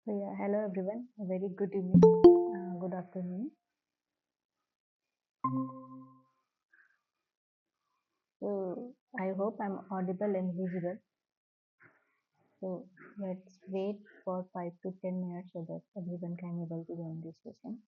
So yeah, hello everyone. A very good evening. Good afternoon. So I hope I'm audible and visible. So let's wait for 5 to 10 minutes so that everyone can able to join this session.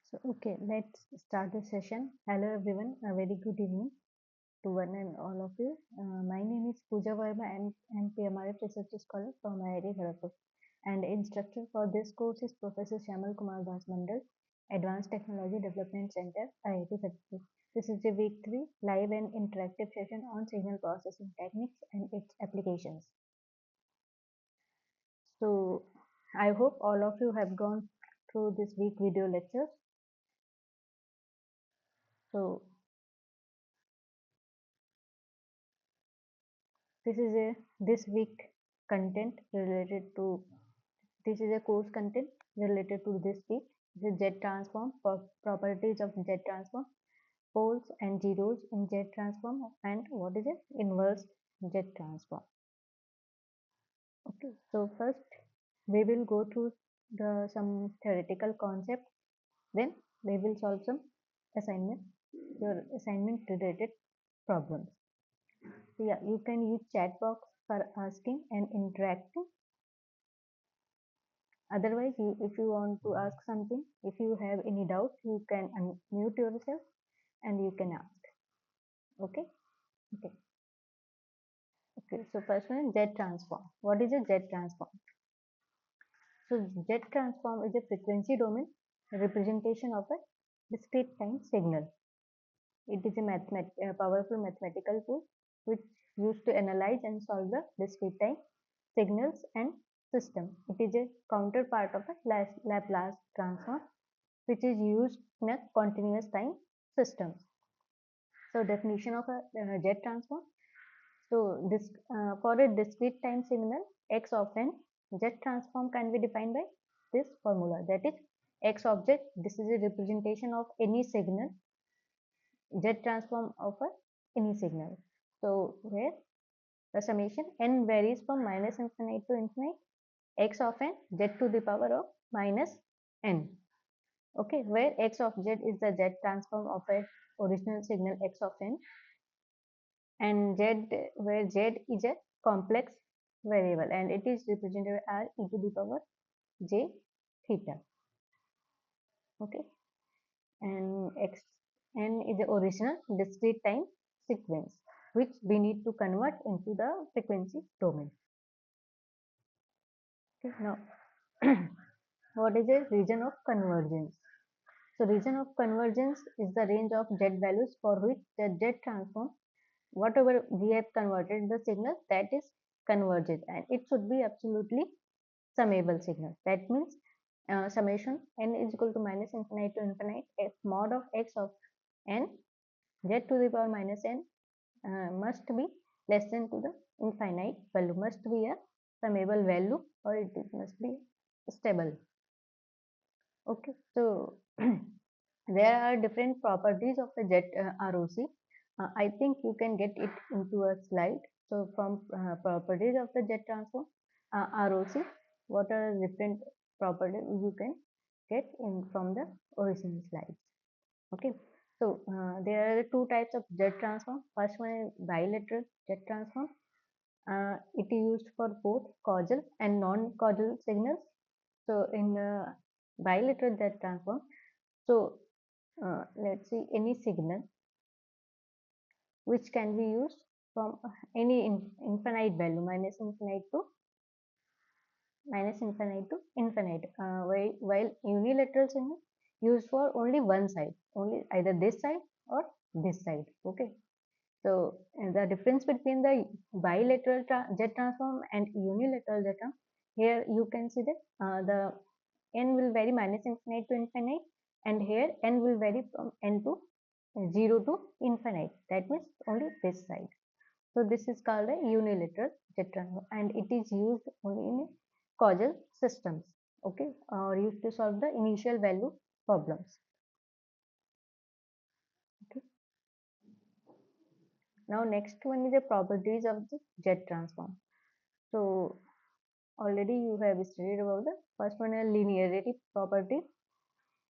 So, okay, let's start the session. Hello, everyone. A very good evening to one and all of you. My name is Pooja Verma and I'm PMRF Research Scholar from IIT Kharagpur. And instructor for this course is Professor Shamal Kumar Das Mandal, Advanced Technology Development Center, IIT Kharagpur. This is the week 3 live and interactive session on signal processing techniques and its applications. So, I hope all of you have gone through this week video lectures. So, this is a this week content related to this is a course content related to this week. The jet transform properties of jet transform, poles and zeros in jet transform, and what is it inverse jet transform. Okay, so first we will go through the some theoretical concept, then we will solve some assignment your assignment related problems. So yeah, you can use chat box for asking and interacting. Otherwise, if you want to ask something, if you have any doubt, you can unmute yourself and you can ask. Okay? Okay. Okay. So first one is jet transform. What is a jet transform? So jet transform is a frequency domain representation of a discrete time signal. It is a powerful mathematical tool which used to analyze and solve the discrete time signals and system. It is a counterpart of a Laplace transform which is used in a continuous time system. So definition of a jet transform. So this for a discrete time signal x of n, jet transform can be defined by this formula, that is x of z. This is a representation of any signal, jet transform of any signal. So where the summation n varies from minus infinite to infinite, x of n z to the power of minus n. Okay, where x of z is the jet transform of a original signal x of n, and z where z is a complex variable and it is represented as e to the power j theta. Okay, and x n is the original discrete time sequence which we need to convert into the frequency domain. Okay, now what is a region of convergence? So region of convergence is the range of z values for which the z transform, whatever we have converted the signal, that is converged, and it should be absolutely summable signal. That means summation n is equal to minus infinite to infinite f mod of x of n z to the power minus n must be less than to the infinite value, must be a summable value, or it must be stable. Okay, so there are different properties of the jet ROC. I think you can get it into a slide. So from properties of the jet transform ROC, what are different properties you can get in from the original slides. Okay, so there are two types of jet transform. First one is bilateral jet transform. It is used for both causal and non-causal signals. So in bilateral jet transform, so let's see any signal which can be used from any infinite value minus infinite to infinite, while unilateral signal used for only one side, only either this side or this side. Okay, so the difference between the bilateral jet transform and unilateral jet transform, here you can see that the n will vary minus infinite to infinite, and here n will vary from n to 0 to infinite. That means only this side. So this is called a unilateral jet transform, and it is used only in causal systems. Okay, or used to solve the initial value problems. Okay. Now next one is the properties of the jet transform. So already you have studied about the first one, a linearity property.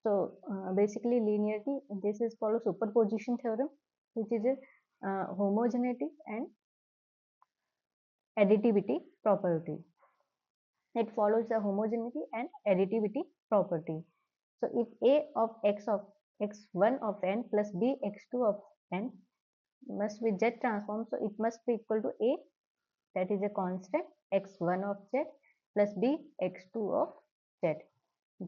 So basically linearity, this is follow superposition theorem, which is a homogeneity and additivity property. It follows the homogeneity and additivity property. So if a of x1 of n plus b x2 of n must be z transform, so it must be equal to a, that is a constant, x1 of z plus b x2 of z.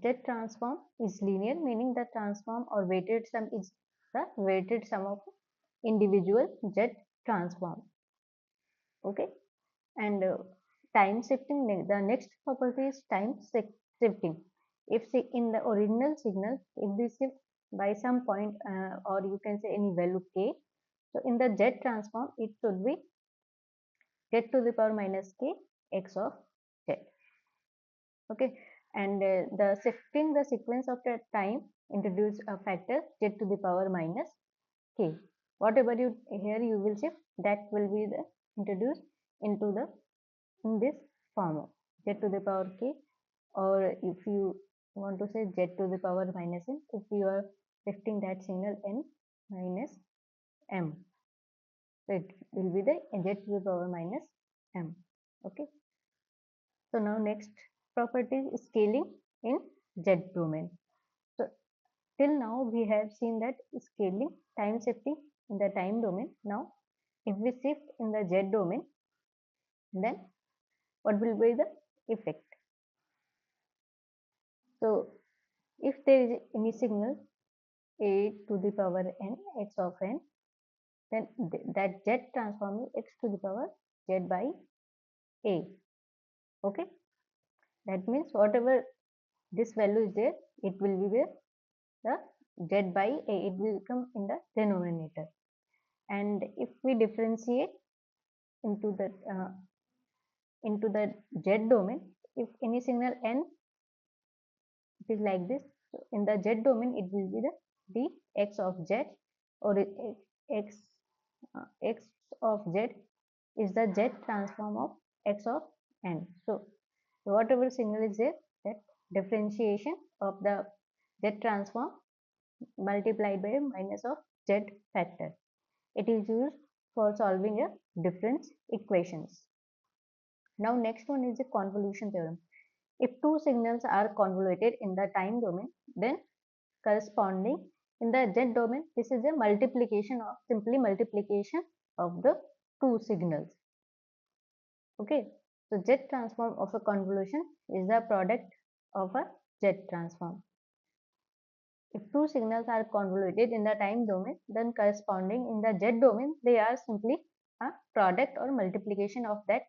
Z transform is linear, meaning the transform or weighted sum is the weighted sum of individual Z transform. Okay, and time shifting, the next property is time shifting. If in the original signal, if we shift by some point or you can say any value k, so in the Z transform it should be z to the power minus k x of z. Okay, and the shifting the sequence of the time introduce a factor z to the power minus k. Whatever you here you will shift, that will be the introduced into the in this form of z to the power k, or if you want to say z to the power minus n, if you are shifting that signal n minus m, so it will be the z to the power minus m. Okay, so now next property is scaling in z domain. So till now we have seen that scaling, time shifting in the time domain. Now if we shift in the z domain, then what will be the effect? So if there is any signal a to the power n x of n, then that z transform is x to the power z by a. Okay, that means whatever this value is there, it will be there, the z by a, it will come in the denominator. And if we differentiate into the z domain, if any signal n, it is like this. So in the z domain, it will be the dx of z, or x x of z is the z transform of x of n. So whatever signal is there, that differentiation of the z transform multiplied by minus of z factor. It is used for solving a difference equations. Now next one is the convolution theorem. If two signals are convoluted in the time domain, then corresponding in the z domain, this is a multiplication of simply multiplication of the two signals. Okay, so z transform of a convolution is the product of a z transform. If two signals are convoluted in the time domain, then corresponding in the z domain, they are simply a product or multiplication of that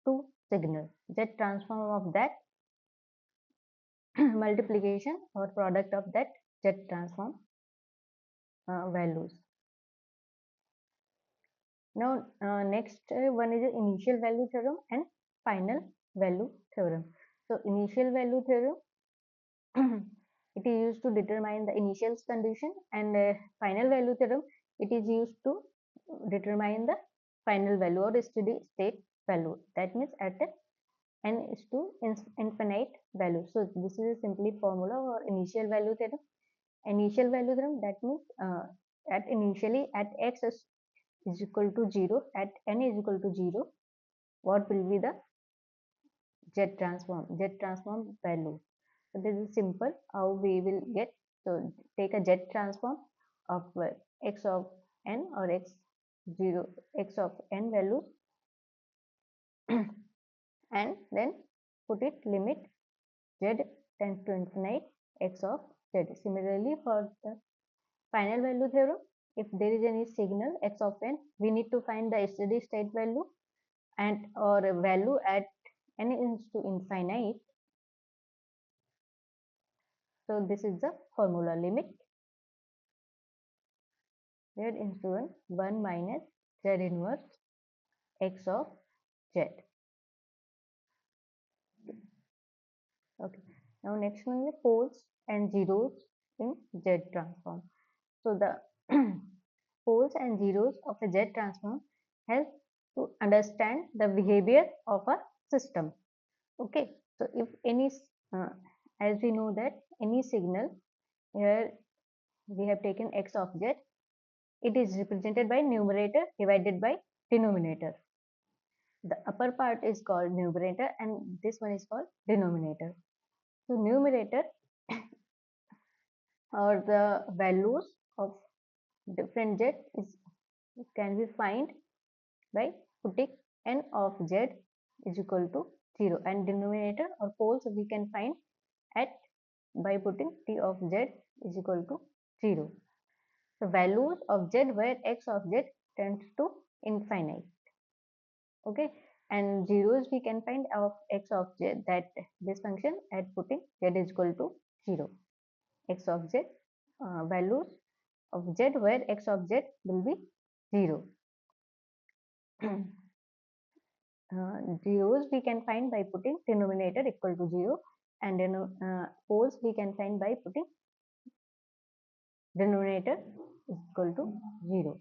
two signals. Z transform of that multiplication or product of that z transform values. Now next one is the initial value theorem and final value theorem. So initial value theorem it is used to determine the initial condition, and final value theorem, it is used to determine the final value or steady state value. That means at n is to infinite value. So this is a simply formula for initial value theorem. Initial value theorem, that means at initially at x is equal to 0, at n is equal to 0, what will be the z transform value. So this is simple how we will get. So take a z transform of x of n or x of n value and then put it limit z tends to infinite x of z. Similarly for the final value theorem, if there is any signal x of n, we need to find the steady state value and or a value at n is to infinite. So this is the formula, limit z into 1 minus z inverse x of z. Okay. Now next one is poles and zeros in z transform. So the poles and zeros of a z transform help to understand the behavior of a system. Okay. So if any, as we know that any signal, here we have taken x of z, it is represented by numerator divided by denominator. The upper part is called numerator and this one is called denominator. So numerator or the values of different z is can be find by putting n of z is equal to 0, and denominator or poles we can find at by putting t of z is equal to 0. The values of z where x of z tends to infinite. Okay, and zeros we can find of x of z, that this function at putting z is equal to 0. X of z values of z where x of z will be 0. Zeros we can find by putting denominator equal to 0, and then poles we can find by putting denominator is equal to 0.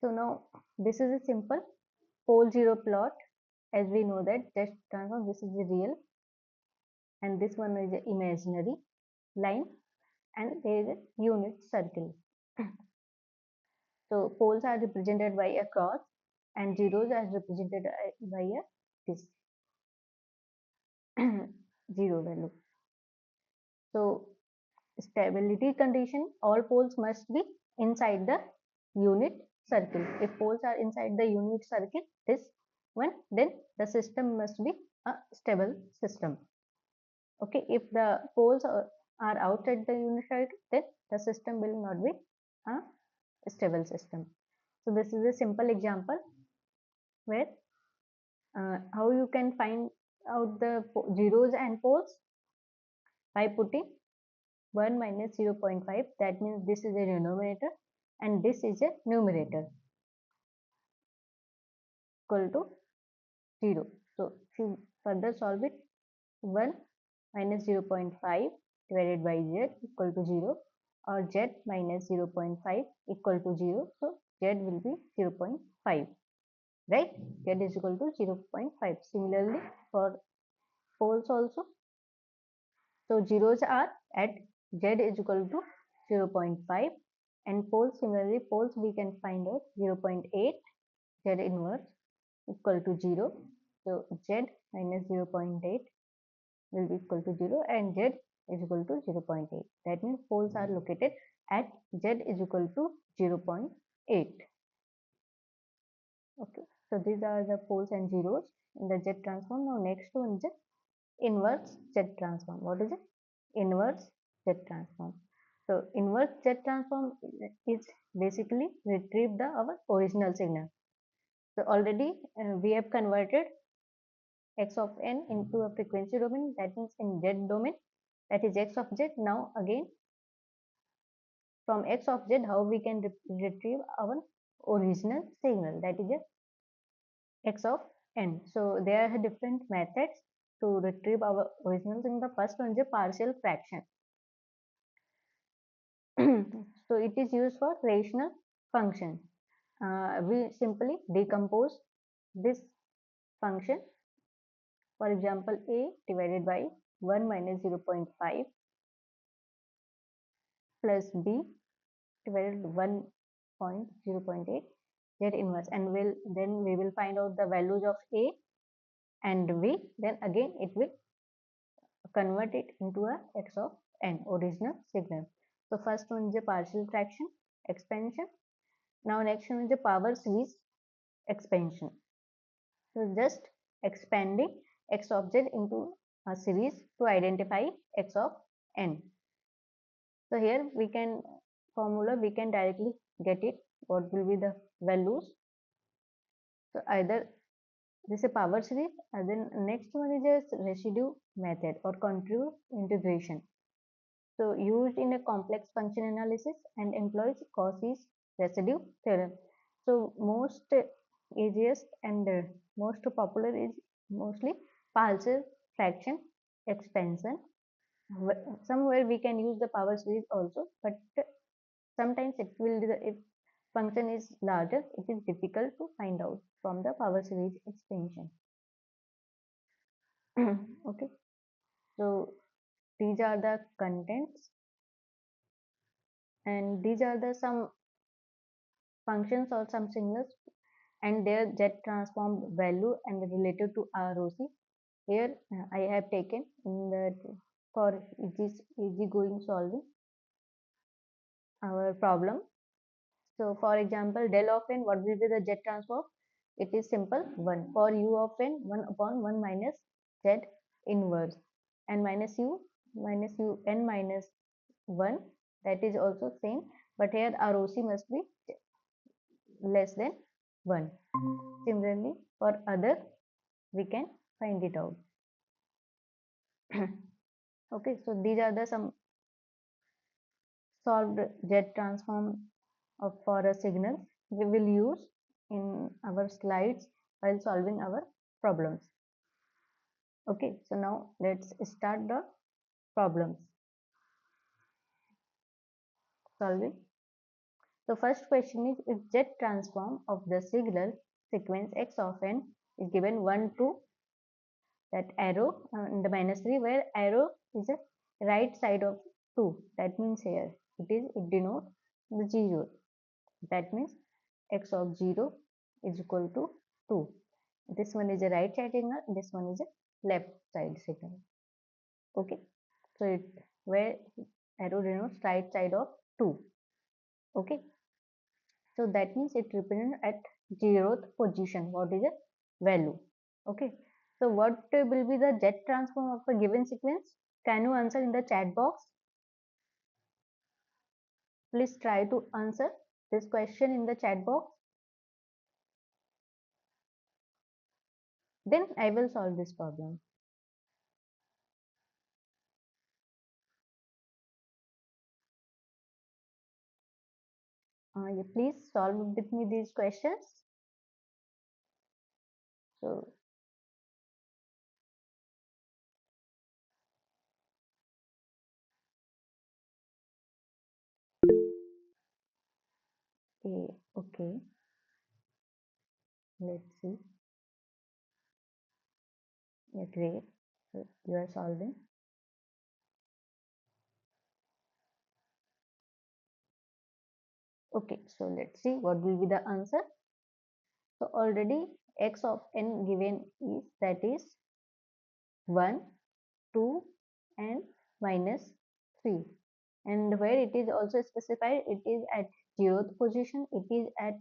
So now this is a simple pole 0 plot. As we know that Z transform, this is the real and this one is the imaginary line, and there is a unit circle. So poles are represented by a cross and zeros are represented by a this zero value. So stability condition, all poles must be inside the unit circle. If poles are inside the unit circle, this one, then the system must be a stable system. Okay, if the poles are outside the unit circle, then the system will not be a stable system. So this is a simple example where how you can find out the zeros and poles by putting 1 minus 0.5, that means this is a denominator and this is a numerator equal to 0. So if you further solve it, 1 minus 0.5 divided by z equal to 0, or z minus 0.5 equal to 0. So z will be 0.5, right? Z is equal to 0.5. Similarly for poles also. So zeros are at z is equal to 0.5, and poles, similarly poles we can find out 0.8, z inverse equal to 0. So z minus 0.8 will be equal to 0 and z is equal to 0.8. That means poles are located at z is equal to 0.8. Okay, so these are the poles and zeros in the z transform. Now next one is the inverse z transform. What is it? Inverse z transform. So inverse z transform is basically retrieve the our original signal. So already we have converted x of n into a frequency domain, that means in z domain, that is x of z. Now again from x of z, how we can retrieve our original signal, that is a x of n. So there are different methods to retrieve our original signal. The first one is a partial fraction. So it is used for rational function. We simply decompose this function. For example, a divided by 1 minus 0.5 plus b divided by 1.0.8 z inverse, and then we will find out the values of a and v. Then again it will convert it into a x of n original signal. So first one is a partial fraction expansion. Now next one is the power series expansion. So just expanding x of z into a series to identify x of n. So here we can formula, we can directly get it, what will be the values. So either this is a power series, and then next one is a residue method or contour integration. So used in a complex function analysis and employs Cauchy's residue theorem. So most easiest and most popular is mostly partial fraction expansion. Somewhere we can use the power series also, but sometimes it will, if function is larger, it is difficult to find out from the power series expansion. Okay, so these are the contents, and these are the some functions or some signals and their z transform value and related to ROC. Here I have taken in the for easy going solving our problem. So for example, del of n, what will be the z transform? It is simple 1. For u of n, 1 upon 1 minus z inverse, and minus u n minus 1, that is also same, but here ROC must be less than 1. Similarly, for other, we can find it out. Okay, so these are the some solved Z transform for a signal we will use in our slides while solving our problems. Okay, so now let's start the problems solving. So first question is, if Z transform of the signal sequence x of n is given 1 to that arrow in the minus 3, where arrow is the right side of 2, that means here it denotes the 0, that means x of 0 is equal to 2. This one is a right side signal, this one is a left side signal. Okay, so it where arrow denotes right side of 2. Okay, so that means it represents at 0th position. What is the value? Okay, so what will be the Z transform of a given sequence? Can you answer in the chat box? Please try to answer this question in the chat box. Then I will solve this problem. You please solve with me these questions. So okay, let's see. Yeah, great. So you are solving. Okay, so let's see what will be the answer. So already x of n given is, that is 1, 2 and minus 3, and where it is also specified, it is at 0th position, it is at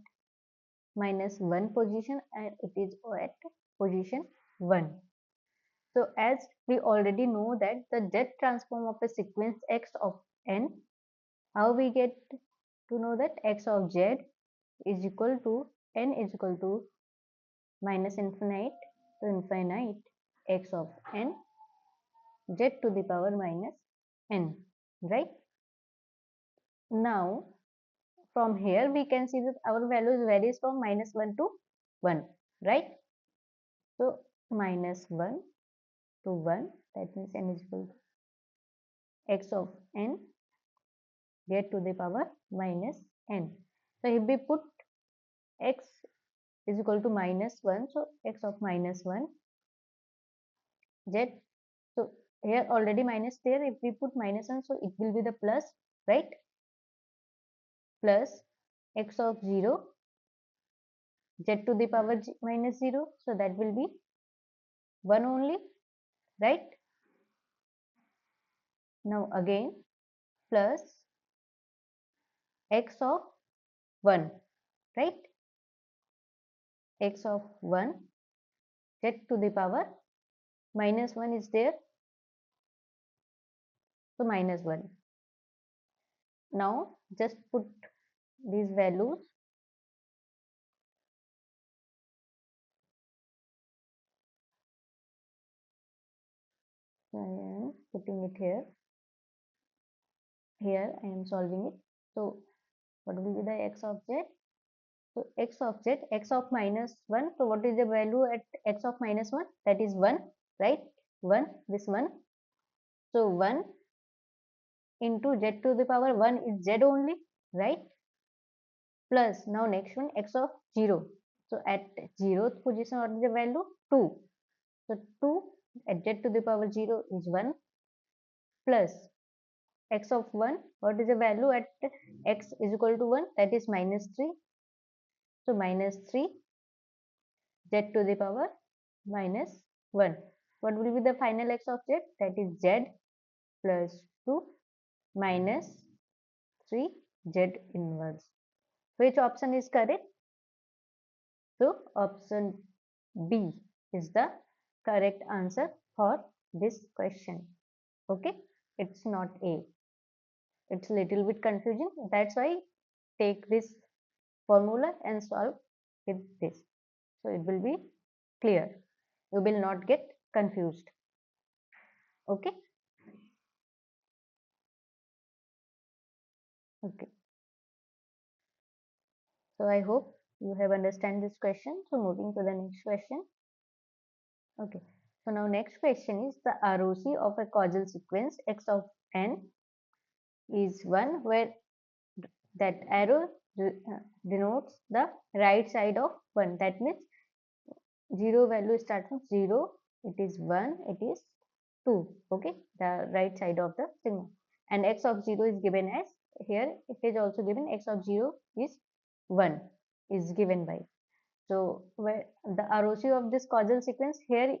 minus 1 position, and it is at position 1. So as we already know that the Z transform of a sequence x of n, how we get to know that x of z is equal to n is equal to minus infinite to infinite x of n z to the power minus n, right? Now from here we can see that our values varies from minus 1 to 1, right? So minus 1 to 1, that means n is equal to x of n z to the power minus n. So if we put x is equal to minus 1, so x of minus 1 z, so here already minus there, if we put minus 1, so it will be the plus, right? Plus x of 0 z to the power minus 0, so that will be 1 only, right? Now again plus x of 1, right? X of 1 z to the power minus 1 is there, so minus 1. Now just put these values. I am putting it here. Here I am solving it. So what will be the x of z? So x of z, x of minus 1. So what is the value at x of minus 1? That is 1, right? 1, this 1. So 1 into z to the power 1 is z only, right? Plus now next one, x of 0. So at 0th position, what is the value? 2. So 2 at z to the power 0 is 1, plus x of 1, what is the value at x is equal to 1? That is minus 3. So minus 3 z to the power minus 1. What will be the final x of z? That is z plus 2 minus 3 z inverse. Which option is correct? So option B is the correct answer for this question. Okay, it's not A. It's a little bit confusing. That's why take this formula and solve with this. So it will be clear. You will not get confused. Okay. Okay. So I hope you have understand this question. So moving to the next question. Okay. So now next question is the ROC of a causal sequence x of n is 1 where that arrow denotes the right side of 1. That means 0 value starts from 0, it is 1, it is 2. Okay, the right side of the signal. And x of 0 is given as, here it is also given x of 0 is 1 is given by. So where the ROC of this causal sequence, here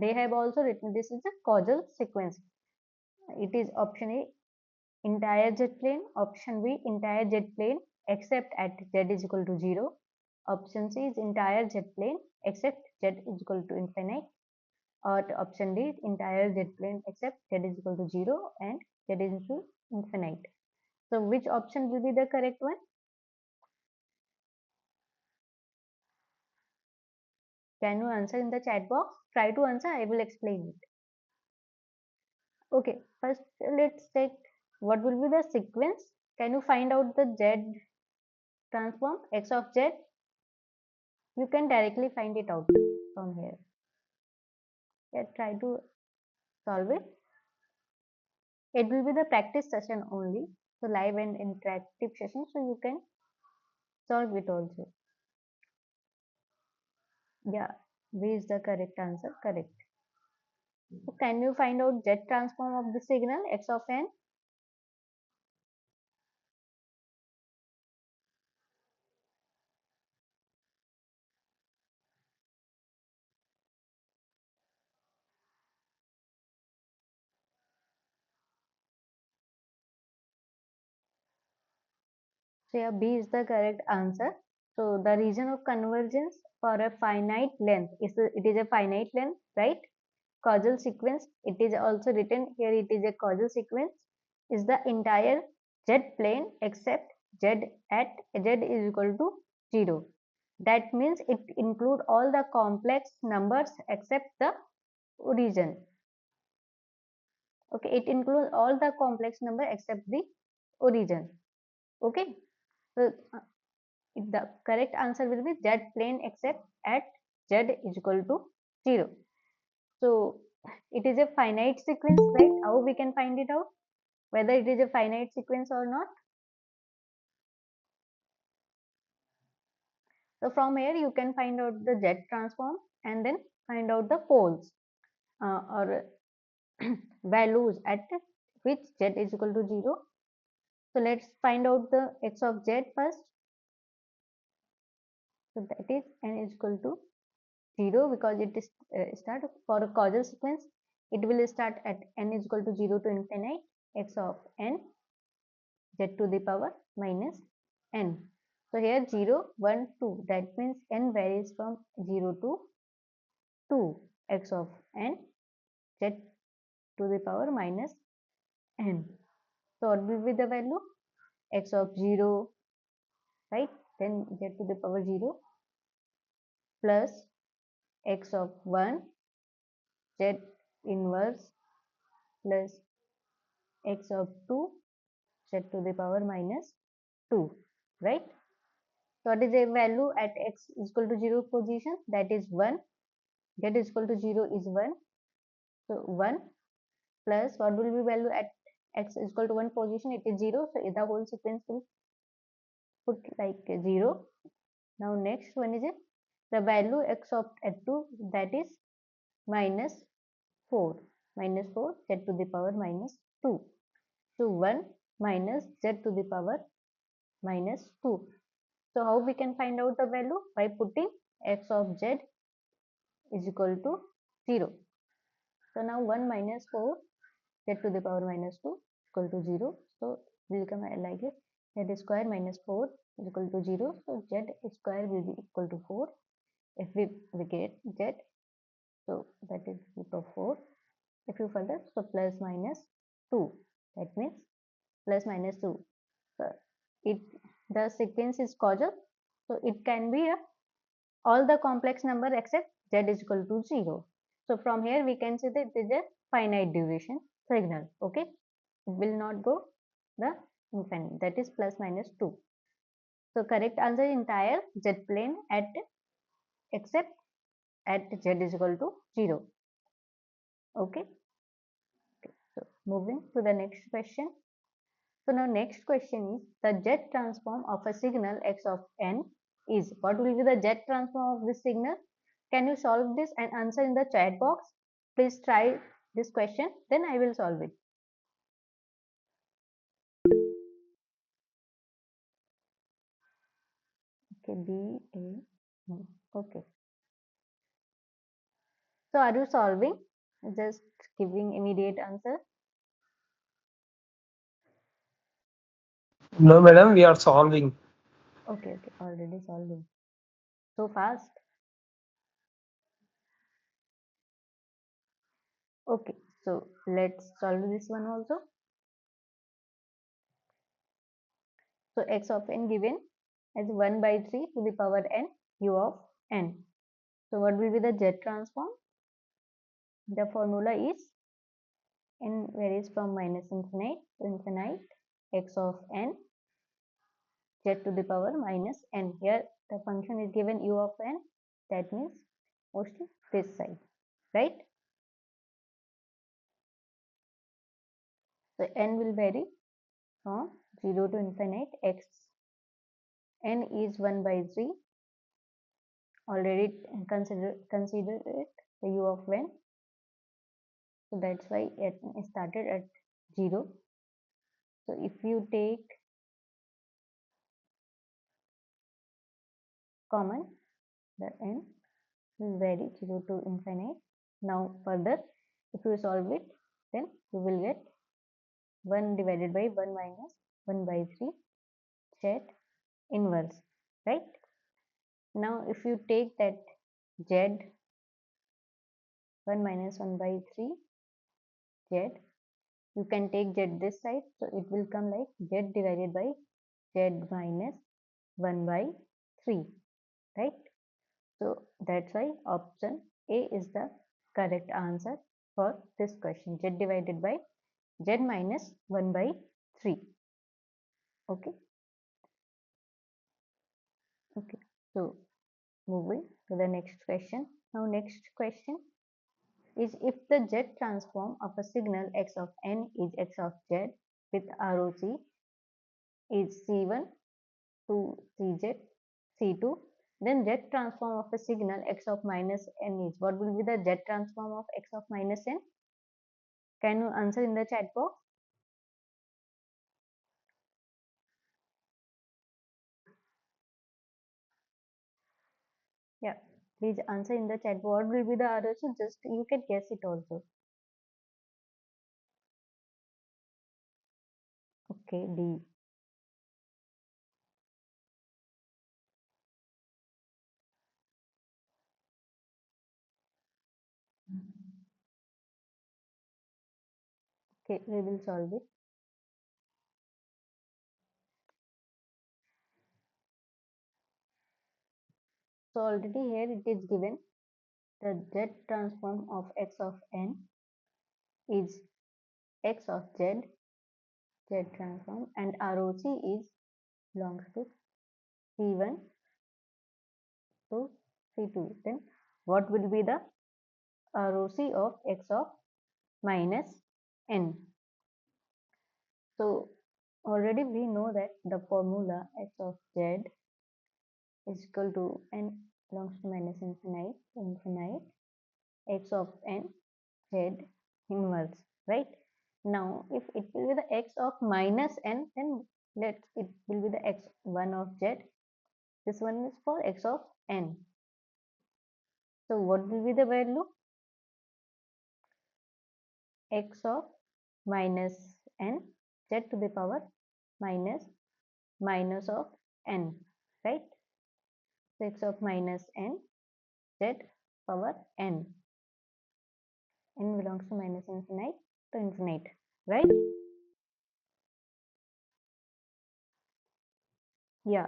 they have also written this is a causal sequence. It is option A entire z plane, option B entire z plane except at z is equal to 0, option C is entire z plane except z is equal to infinite, or option D is entire z plane except z is equal to 0 and z is equal to infinite. So which option will be the correct one? Can you answer in the chat box? Try to answer, I will explain it. Okay, first let's take what will be the sequence. Can you find out the z transform x of z? You can directly find it out from here. Yeah, try to solve it. It will be the practice session only, so live and interactive session, so you can solve it also. Yeah, B is the correct answer. Correct. So can you find out z transform of the signal x of n? So yeah, B is the correct answer. So the region of convergence for a finite length it is a finite length, right? Causal sequence. It is also written here. It is a causal sequence. Is the entire z plane except z at z is equal to 0. That means it include all the complex numbers except the origin. Okay, it includes all the complex number except the origin. Okay, so the correct answer will be z plane except at z is equal to 0. So it is a finite sequence, right? How we can find it out whether it is a finite sequence or not? So from here you can find out the z transform and then find out the poles or values at which z is equal to 0. So let's find out the x of z first. So that is n is equal to 0 because it is start for a causal sequence. It will start at n is equal to 0 to infinite x of n z to the power minus n. So here 0, 1, 2. That means n varies from 0 to 2 x of n z to the power minus n. So what will be the value? X of 0, right? Then z to the power 0 plus x of 1 z inverse plus x of 2 z to the power minus 2, right? So what is the value at x is equal to 0 position? That is 1. Z is equal to 0 is 1. So 1 plus what will be value at x is equal to 1 position? It is 0. So the whole sequence will put like 0. Now next one is it the value x of at 2, that is minus 4. Minus 4 z to the power minus 2. So 1 minus z to the power minus 2. So how we can find out the value? By putting x of z is equal to 0. So now 1 minus 4 z to the power minus 2 equal to 0. So it will come like this, z square minus 4 is equal to 0. So z square will be equal to 4. If we get z, so that is root of 4. If you further, so plus minus 2, that means plus minus 2. So it, the sequence is causal, so it can be all the complex number except z is equal to 0. So from here we can say that it is a finite duration signal. Okay, it will not go the infinite, that is plus minus 2. So correct answer is entire z plane at except at z is equal to 0. Okay. So moving to the next question. So now next question is the Z transform of a signal x of n is, what will be the Z transform of this signal? Can you solve this and answer in the chat box? Please try this question, then I will solve it. Okay, B, A, no. Okay. So are you solving? Just giving immediate answer. No, madam, we are solving. Okay, already solving. So fast. Okay, so let's solve this one also. So x of n given as 1 by 3 to the power n u of n. So what will be the Z transform? The formula is n varies from minus infinite to infinite x of n z to the power minus n. Here the function is given u of n, that means mostly this side, right? So n will vary from 0 to infinite. X n is 1 by 3. Already consider it the u of n. So that's why it started at 0. So if you take common, the n will vary 0 to infinite. Now further, if you solve it, then you will get 1 divided by 1 minus 1 by 3 z inverse, right? Now if you take that z 1 minus 1 by 3 z, you can take z this side, so it will come like z divided by z minus 1 by 3, right? So that's why option A is the correct answer for this question, z divided by z minus 1 by 3. Okay. Okay. So moving to the next question. Now next question is, if the z transform of a signal x of n is x of z with ROC is C1 to CZ C2, then z transform of a signal x of minus n is, what will be the z transform of x of minus n? Can you answer in the chat box? Yeah, please answer in the chat. What will be the ROC? Just you can guess it also. Okay, D. Okay, we will solve it. So already here it is given the z transform of x of n is x of z, z transform, and ROC is belongs to C1 to C2. Then what will be the ROC of x of minus n? So already we know that the formula x of z is equal to n belongs to minus infinite to infinite x of n z inverse, right? Now if it will be the x of minus n, then it will be the x1 of z. This one is for x of n. So what will be the value? X of minus n, z to the power minus minus of n, right? So x of minus n, z power n. N belongs to minus infinite to infinite, right? Yeah,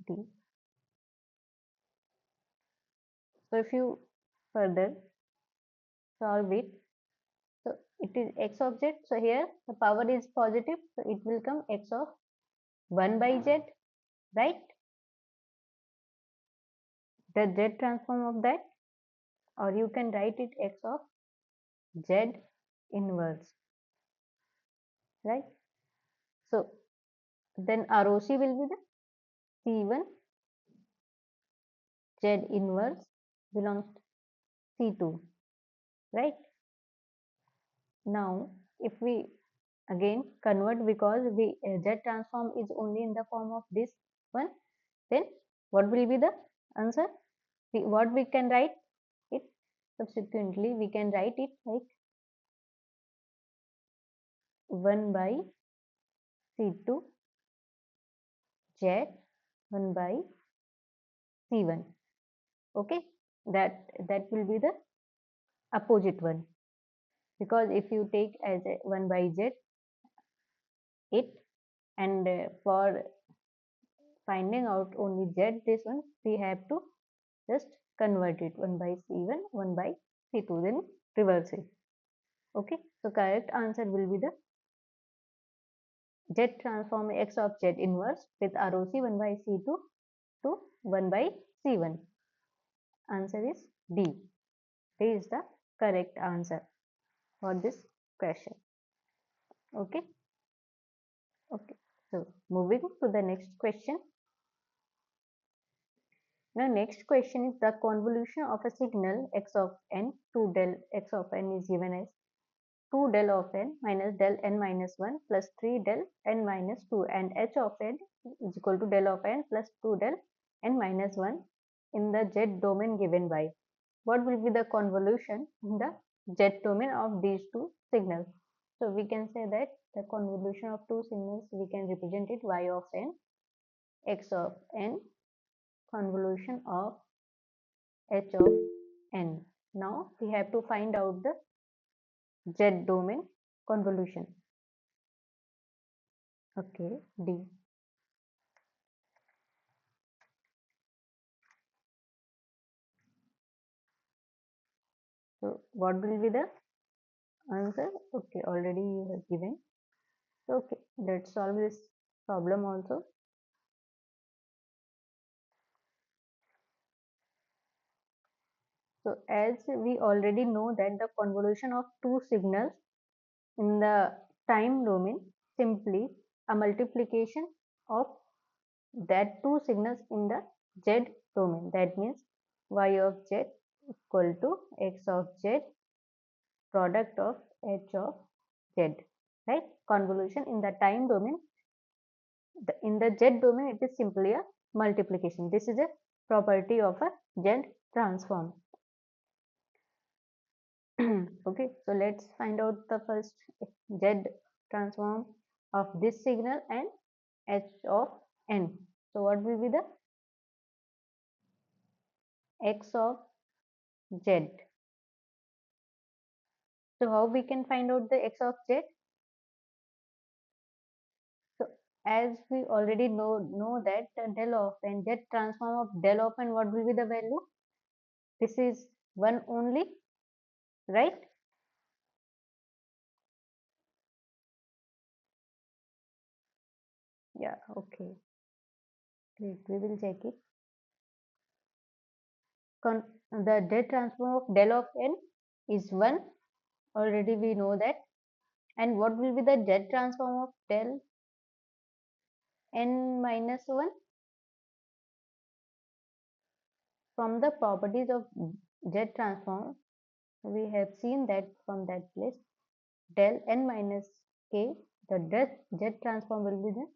D. So if you further solve it, so it is x of z. So here the power is positive, so it will come x of 1 by z, right? The z transform of that, or you can write it x of z inverse, right? So then ROC will be the C1 z inverse belongs to C2, right? Now if we again convert, because the z transform is only in the form of this one, then what will be the answer? What we can write it? Subsequently we can write it like 1 by C2 z 1 by C1. Okay, that will be the opposite one, because if you take as a 1 by z it, and for finding out only z, this one we have to just convert it 1 by c1 1 by c2, then reverse it. Okay, so correct answer will be the z transform x of z inverse with ROC 1 by c2 to 1 by c1. Answer is D. D is the correct answer for this question. Okay. Okay, so moving to the next question. Now next question is the convolution of a signal x of n to del x of n is given as 2 del of n minus del n minus 1 plus 3 del n minus 2, and h of n is equal to del of n plus 2 del n minus 1 in the z domain given by. What will be the convolution in the z domain of these two signals? So we can say that the convolution of two signals, we can represent it y of n, x of n, convolution of h of n. Now we have to find out the z domain convolution. Okay, D. So what will be the answer? Okay, already you have given. Okay, let's solve this problem also. So as we already know that the convolution of two signals in the time domain simply a multiplication of that two signals in the z domain. That means y of z equal to x of z product of h of z, right? Convolution in the time domain, in the z domain it is simply a multiplication. This is a property of a z transform. Okay, so let's find out the first z transform of this signal and h of n. So what will be the x of z? So how we can find out the x of z? So as we already know that del of n, z transform of del of n, what will be the value? This is 1 only, right? Yeah, okay. Great, we will check it. The z transform of del of n is 1. Already we know that. And what will be the z transform of del n minus 1? From the properties of z transform, we have seen that from that place del n minus k, the z transform will be the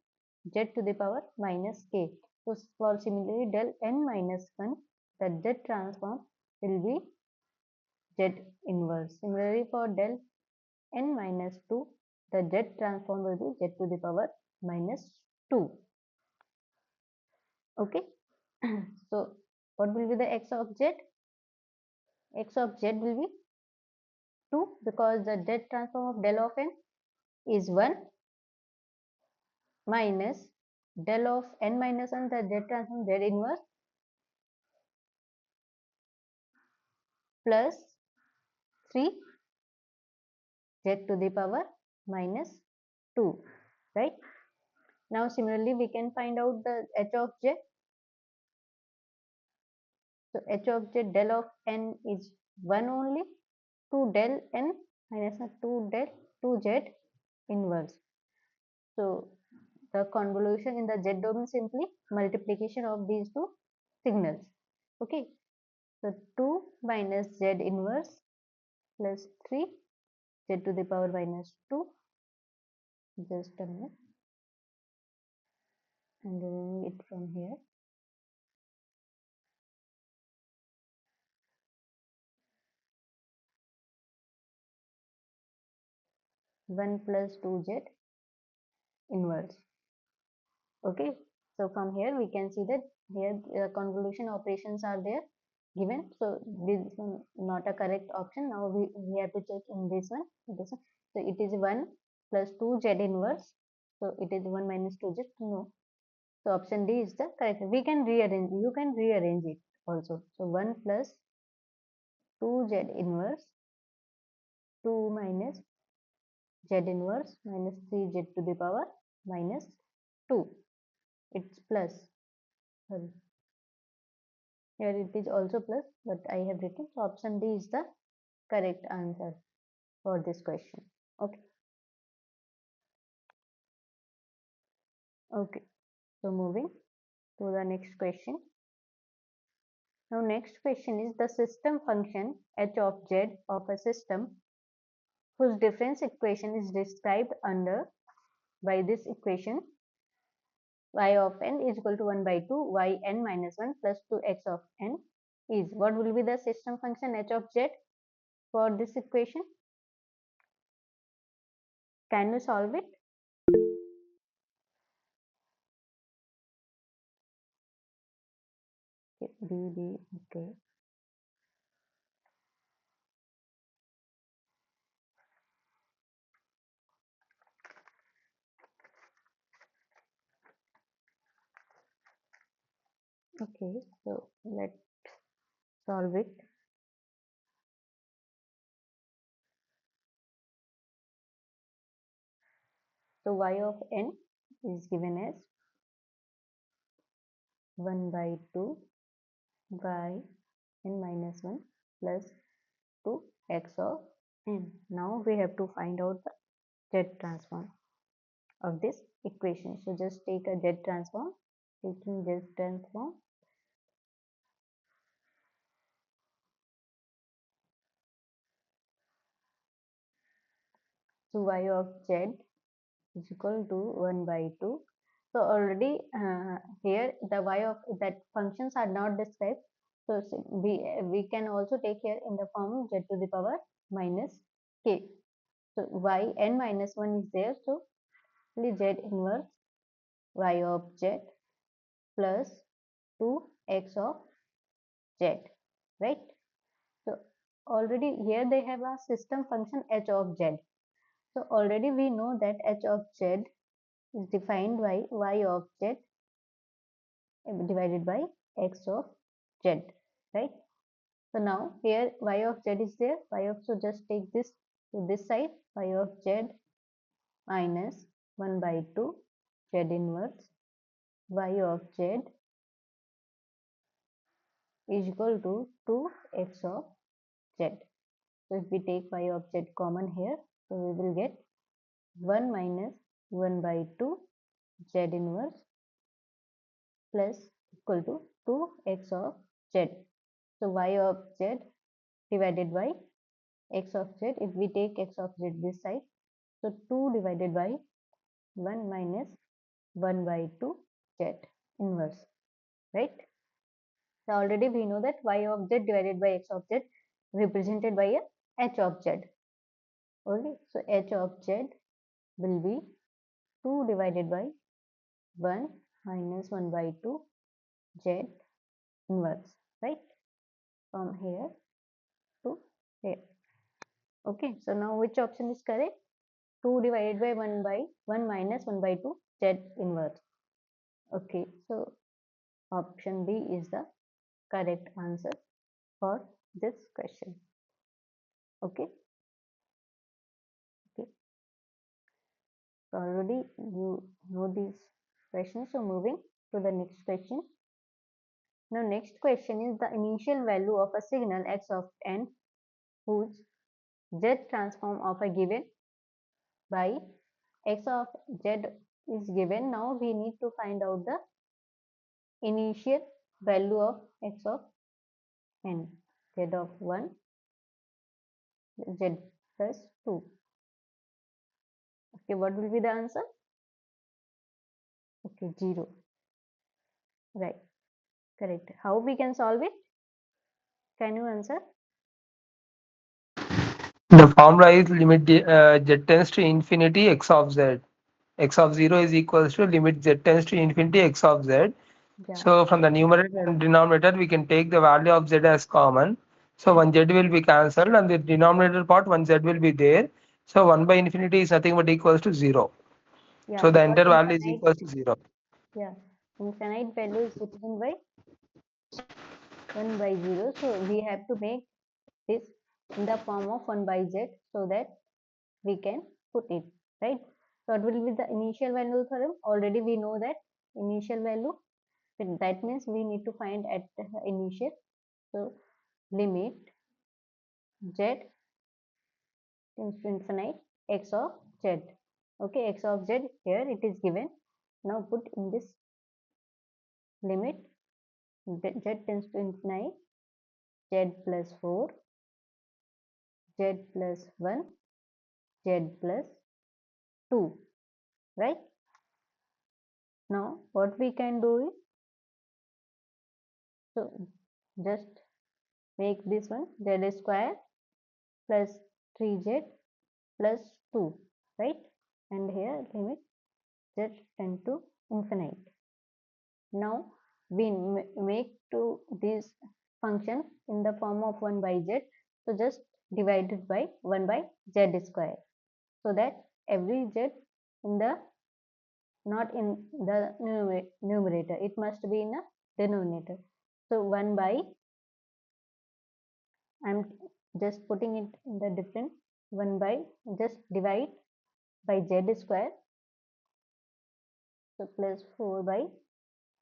z to the power minus k. So for similarly del n minus 1, the z transform will be z inverse. Similarly for del n minus 2, the z transform will be z to the power minus 2. Okay. So what will be the x of z? X of z will be 2 because the z transform of del of n is 1 minus del of n minus 1, the z transform z inverse plus 3 z to the power minus 2, right? Now similarly we can find out the h of z. So h of z del of n is 1 only, 2 del n minus 2 del 2z inverse. So the convolution in the z domain simply multiplication of these two signals. Okay, so 2 minus z inverse plus 3 z to the power minus 2. Just a minute, I'm doing it from here. 1 plus 2z inverse. Okay, so from here we can see that here convolution operations are there given. So this one not a correct option. Now we have to check in this one. So it is 1 plus 2z inverse. So it is 1 minus 2z. No. So option D is the correct. We can rearrange. You can rearrange it also. So 1 plus 2z inverse 2 minus z inverse minus 3z to the power minus 2. It's plus. Sorry. Here it is also plus, but I have written. So option D is the correct answer for this question. Okay. Okay. So moving to the next question. Now next question is the system function h of z of a system whose difference equation is described under by this equation y of n is equal to 1 by 2 y n minus 1 plus 2x of n is. What will be the system function h of z for this equation? Can you solve it? Okay. Okay, so let's solve it. So y of n is given as 1 by 2 y n minus 1 plus 2 x of n. Now we have to find out the z transform of this equation. So just take a z transform. Taking z transform, so y of z is equal to 1 by 2. So already here the y of that functions are not described. So we can also take here in the form z to the power minus k. So y n minus 1 is there. So z inverse y of z plus 2x of z, right? So already here they have a system function h of z. So already we know that h of z is defined by y of z divided by x of z, right? So now here y of z is there. Y of, so just take this to this side. Y of z minus 1 by 2 z inverse y of z is equal to 2x of z. So if we take y of z common here, so we will get 1 minus 1 by 2 z inverse plus equal to 2x of z. So y of z divided by x of z. If we take x of z this side, so 2 divided by 1 minus 1 by 2 z inverse, right? So already we know that y of z divided by x of z represented by a h of z. Okay, so h of z will be 2 divided by 1 minus 1 by 2 z inverse, right? From here to here. Okay, so now which option is correct? 2 divided by 1 minus 1 by 2 z inverse. Okay, so option B is the correct answer for this question. Okay, okay. So already you know these questions. So moving to the next question. Now next question is the initial value of a signal x of n whose z transform of a given by x of z is given. Now we need to find out the initial value of x of n, z of 1, z plus 2. Okay, what will be the answer? Okay, 0. Right, correct. How we can solve it? Can you answer? The formula is limit z tends to infinity x of z. X of 0 is equals to limit z tends to infinity x of z. Yeah, So from the numerator and denominator, we can take the value of z as common. So one z will be cancelled and the denominator part one z will be there. So 1 by infinity is nothing but equals to 0. yeah, So the because entire value is infinite, equals to 0. yeah, infinite value is represented by 1 by 0. So we have to make this in the form of 1 by z so that we can put it, right? So it will be the initial value theorem. Already we know that initial value, that means we need to find at the initial. So limit z tends to infinite x of z. Okay, x of z here it is given. Now put in this limit z tends to infinite z plus 4, z plus 1, z plus 2, right? Now what we can do is, so just make this one z square plus 3z plus 2, right? And here limit z tend to infinite. Now we make to this function in the form of 1 by z. So just divide it by 1 by z square, so that every z in the, not in the numerator, it must be in a denominator. So 1 by, I'm just putting it in the different, 1 by, just divide by z square, so plus 4 by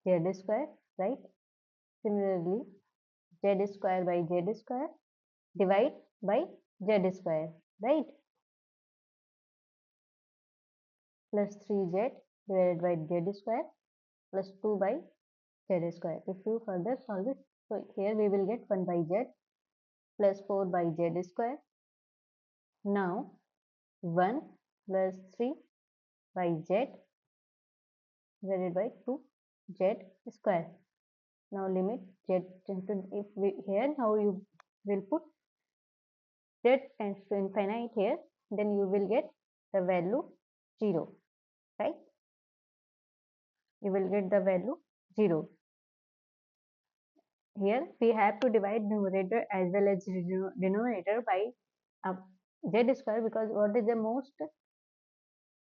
z square, right? Similarly, z square by z square, divide by z square, right? Plus 3z divided by z square plus 2 by z square. If you further solve it, so here we will get 1 by z plus 4 by z square. Now 1 plus 3 by z divided by 2 z square. Now limit z tends to, if we here, now you will put z tends to infinite here, then you will get the value 0, right? You will get the value 0. Here we have to divide numerator as well as denominator by z square, because what is the most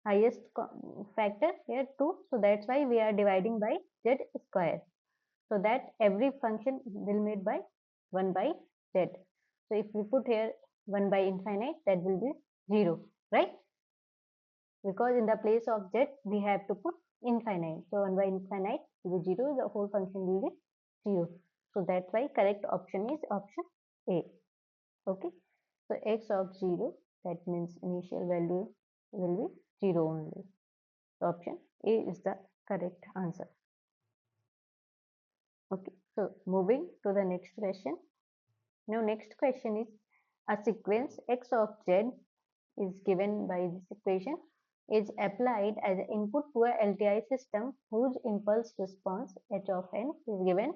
highest factor here 2, so that's why we are dividing by z square, so that every function will made by 1 by z. So if we put here 1 by infinite, that will be 0, right? Because in the place of z we have to put infinite, so 1 by infinite will be 0, the whole function will be 0. So that's why correct option is option A. Okay, so x of 0, that means initial value will be 0 only. So option A is the correct answer. Okay, so moving to the next question. Now next question is, a sequence x of z is given by this equation, is applied as an input to a LTI system whose impulse response h of n is given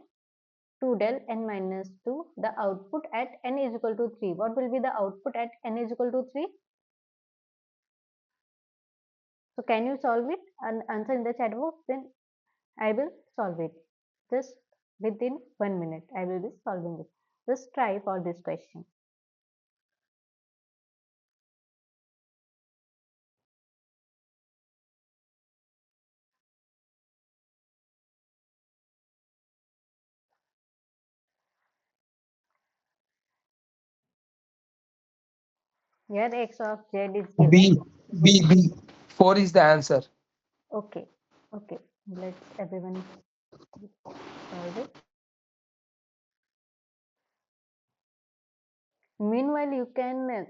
2 del n minus 2, the output at n is equal to 3. What will be the output at n is equal to 3? So can you solve it and answer in the chat box? Then I will solve it. Just within 1 minute, I will be solving it. Just try for this question. Here x of z is given. B. 4 is the answer. Okay, okay. Let's everyone solve it. Meanwhile, you can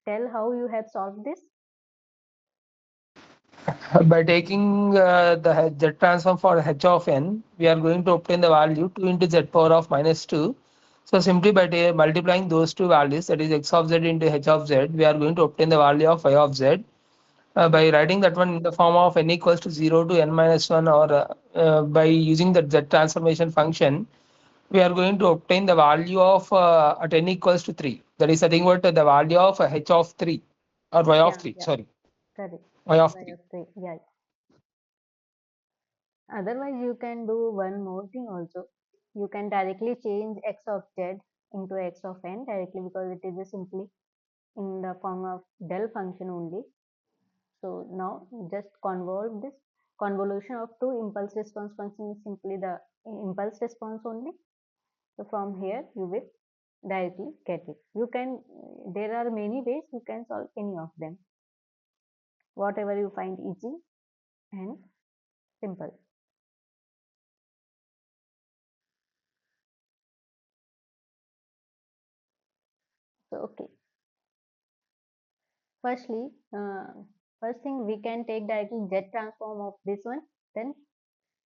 tell how you have solved this. By taking the z transform for h of n, we are going to obtain the value 2 into z power of minus 2. So simply by multiplying those two values, that is x of z into h of z, we are going to obtain the value of y of z. By writing that one in the form of n equals to 0 to n minus 1, or by using the z transformation function, we are going to obtain the value of at n equals to 3. That is nothing but the value of h of 3 or y of Yeah, 3. yeah, Sorry, correct. y of Y 3. of 3, yeah. Otherwise, you can do one more thing also. You can directly change x of z into x of n directly, because it is simply in the form of del function only. So now just convolve this. Convolution of two impulse response function is simply the impulse response only. So from here you will directly get it. You can, there are many ways you can solve any of them, whatever you find easy and simple. So okay, firstly, first thing, we can take directly z transform of this one. Then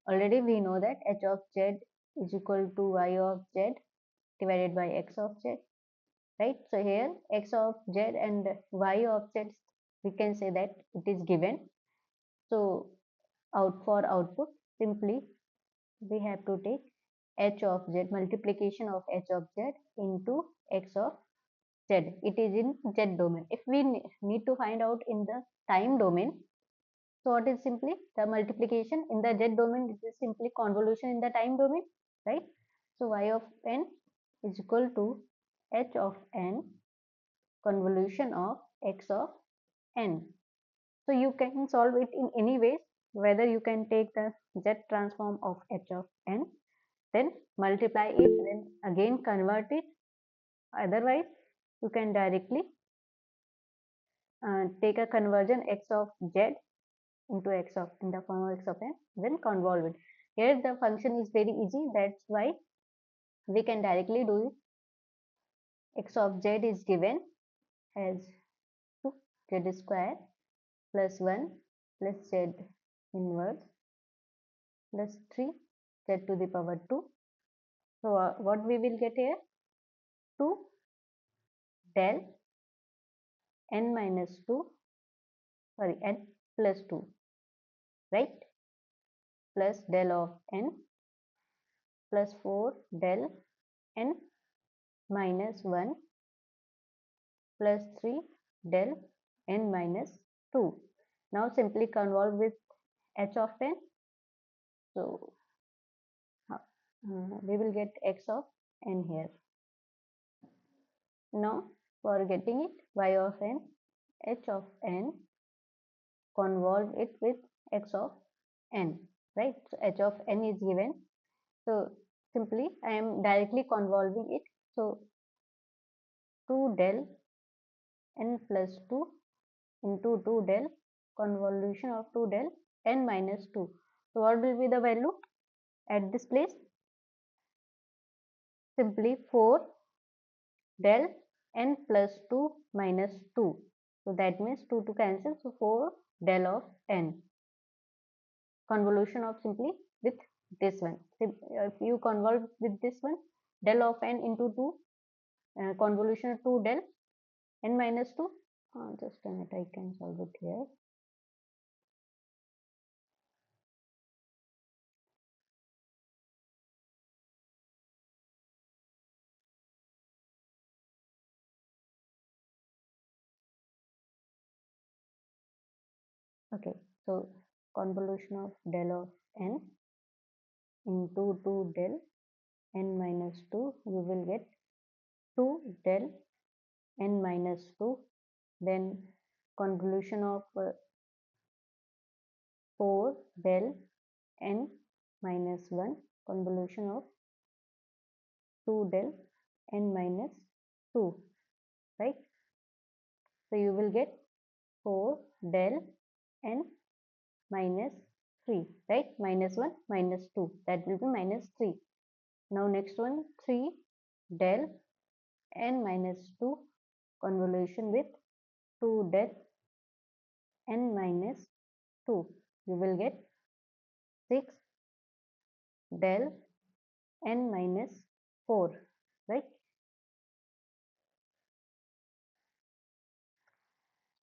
already we know that h of z is equal to y of z divided by x of z, right? So here x of z and y of z, we can say that it is given. So out for output, simply we have to take h of z, multiplication of h of z into x of z. It is in z domain. If we need to find out in the time domain, so what is simply the multiplication in the z domain? This is simply convolution in the time domain, right? So y of n is equal to h of n convolution of x of n. So you can solve it in any way, whether you can take the z transform of h of n, then multiply it, then again convert it. Otherwise, you can directly take a conversion x of z into x of, in the form of x of n, then convolve it. Here the function is very easy, that's why we can directly do it. X of z is given as 2 z square plus 1 plus z inverse plus 3 z to the power 2. So what we will get here? 2 del n minus 2, sorry, n plus 2, right? Plus del of n plus 4 del n minus 1 plus 3 del n minus 2. Now simply convolve with h of n. So we will get x of n here. Now for getting it, y of n, h of n, convolve it with x of n, right? So h of n is given. So simply I am directly convolving it. So 2 del n plus 2 into 2 del convolution of 2 del n minus 2. So what will be the value at this place? Simply 4 del n plus 2 minus 2. So that means 2 to cancel. So 4 del of n. Convolution of simply with this one. If you convolve with this one, del of n into 2, convolution of 2 del n minus 2. Just a minute, I can solve it here. Okay, so convolution of del of n into 2 del n minus 2, you will get 2 del n minus 2, then convolution of 4 del n minus 1, convolution of 2 del n minus 2, right? So you will get 4 del n minus 3, right? Minus 1 minus 2, that will be minus 3. Now next one, 3 del n minus 2 convolution with 2 del n minus 2, you will get 6 del n minus 4, right?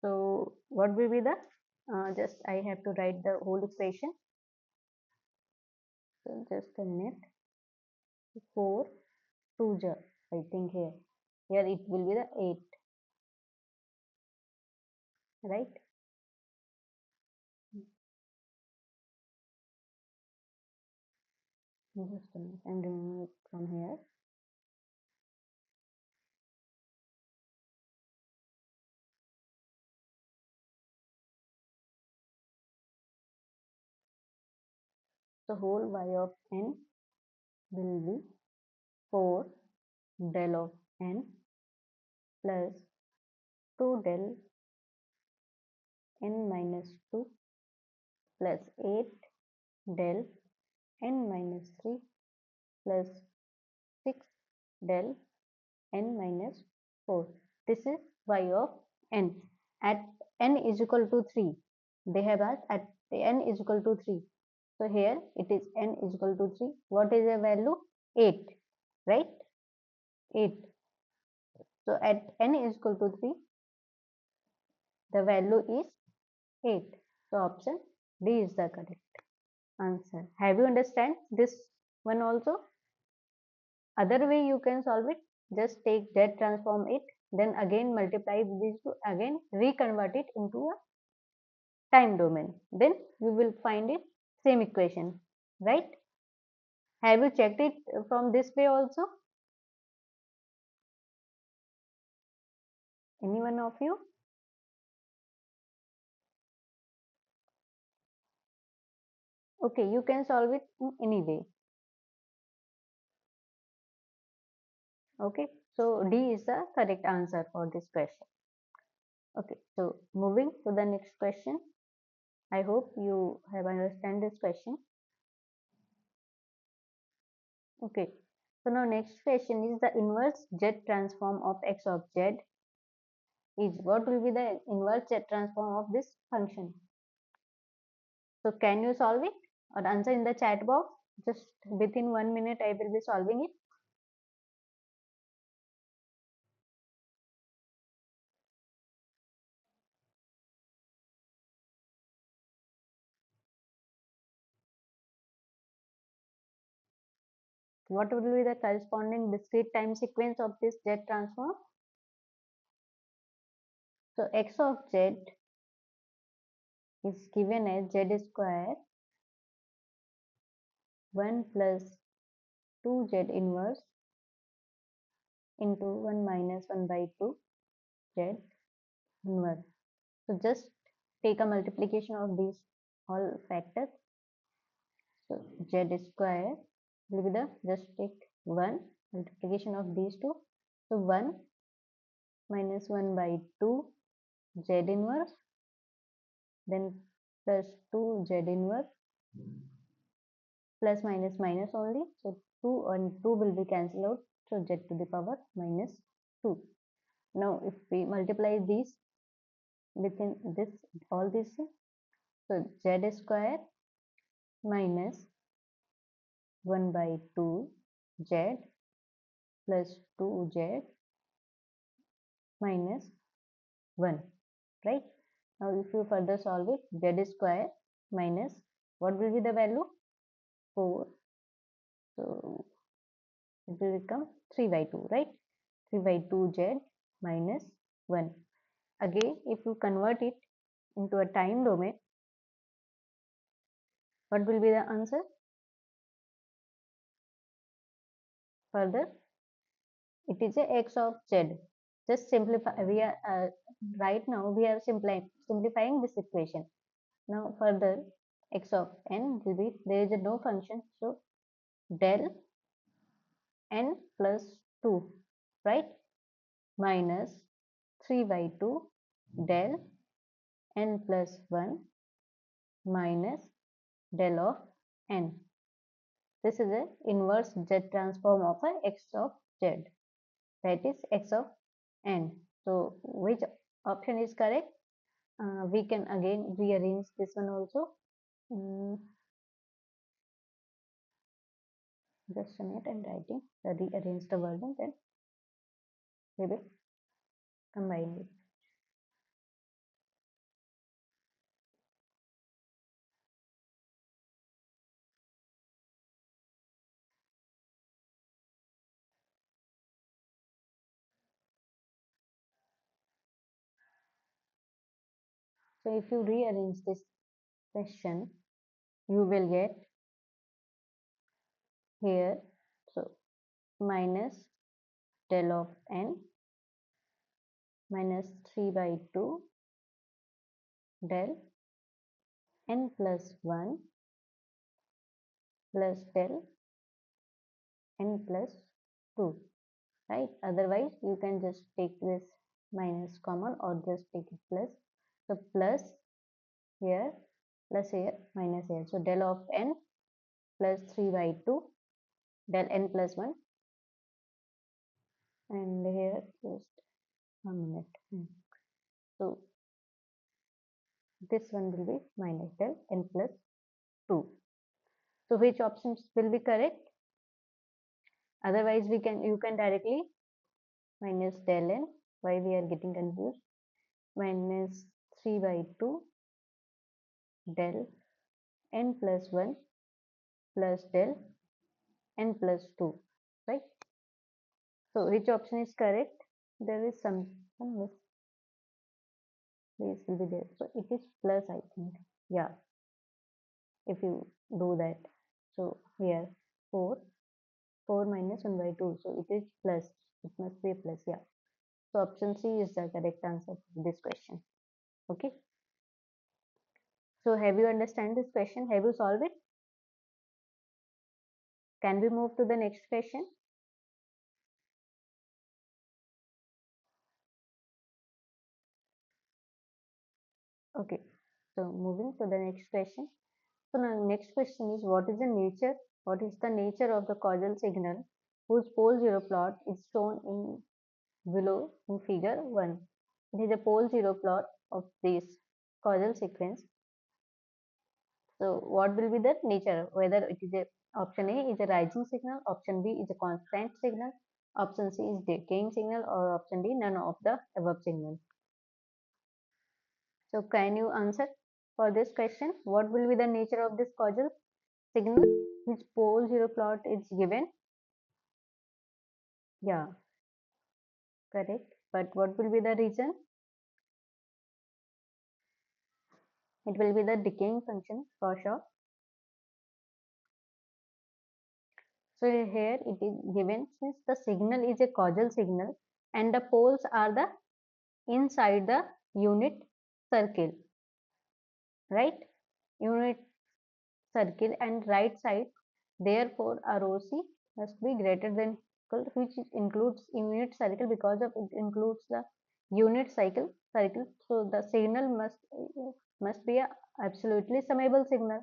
So what will be the, just I have to write the whole equation. So just a minute. 4 2 jar, I think here it will be the 8, right? Just a minute, I'm doing it from here. So whole y of n will be 4 del of n plus 2 del n minus 2 plus 8 del n minus 3 plus 6 del n minus 4. This is y of n. At n is equal to 3. They have asked at n is equal to 3. So here it is n is equal to 3. What is the value? 8. Right? 8. So at n is equal to 3, the value is 8. So option D is the correct answer. Have you understand this one also? Other way you can solve it, just take z, transform it, then again multiply these two, again reconvert it into a time domain, then you will find it same equation, right? Have you checked it from this way also? Any one of you? Okay, you can solve it in any way. Okay, so D is the correct answer for this question. Okay, so moving to the next question. I hope you have understand this question. Okay, so now next question is the inverse Z transform of x of z is, what will be the inverse Z transform of this function? So can you solve it or answer in the chat box? Just within 1 minute I will be solving it. What will be the corresponding discrete time sequence of this Z transform? So x of z is given as z square 1 plus 2z inverse into 1 minus 1 by 2 z inverse. So just take a multiplication of these all factors. So z square will be the, just take 1 multiplication of these two. So 1 minus 1 by 2 z inverse, then plus 2 z inverse, plus minus minus only. So 2 and 2 will be cancelled out. So z to the power minus 2. Now if we multiply these within this, all this, so z square minus 1 by 2 z plus 2z minus 1, right? Now if you further solve it, z square minus, what will be the value? 4. So it will become 3 by 2, right? 3 by 2z minus 1. Again, if you convert it into a time domain, What will be the answer? Further, it is a x of z. Just simplify. We are right now we are simplifying this equation. Now further, x of n will be, there is a no function, so del n plus 2, right, minus 3 by 2 del n plus 1 minus del of n. This is a inverse z transform of a x of z, that is x of n. So which option is correct? We can again rearrange this one also. Just a minute, I'm writing rearrange the word and then we will combine it. So if you rearrange this question, you will get here, so minus del of n minus 3 by 2 del n plus 1 plus del n plus 2, right? Otherwise you can just take this minus common or just take it plus. So plus here, plus here, minus here. So del of n plus 3 by 2 del n plus 1, and here just 1 minute. So this one will be minus del n plus 2. So which options will be correct? Otherwise you can directly minus del n. Why we are getting confused? Minus 3 by 2 del n plus 1 plus del n plus 2, right? So which option is correct? There is some miss. This will be there. So it is plus, I think. Yeah. If you do that. So here 4 minus 1 by 2. So it is plus. It must be a plus. Yeah. So option C is the correct answer to this question. Okay. So have you understand this question? Have you solved it? Can we move to the next question? Okay. So moving to the next question. So now next question is, what is the nature? What is the nature of the causal signal whose pole zero plot is shown in below in figure 1? It is a pole zero plot of this causal sequence. So what will be the nature? Whether it is a, option A is a rising signal, option B is a constant signal, option C is decaying signal, or option D none of the above signals. So can you answer for this question? What will be the nature of this causal signal which pole zero plot is given? Yeah, correct. But what will be the reason? It will be the decaying function for sure. So here it is given, since the signal is a causal signal and the poles are the inside the unit circle, right? Unit circle and right side, therefore ROC must be greater than equal, which includes unit circle because of it includes the unit cycle. So the signal must be a absolutely summable signal.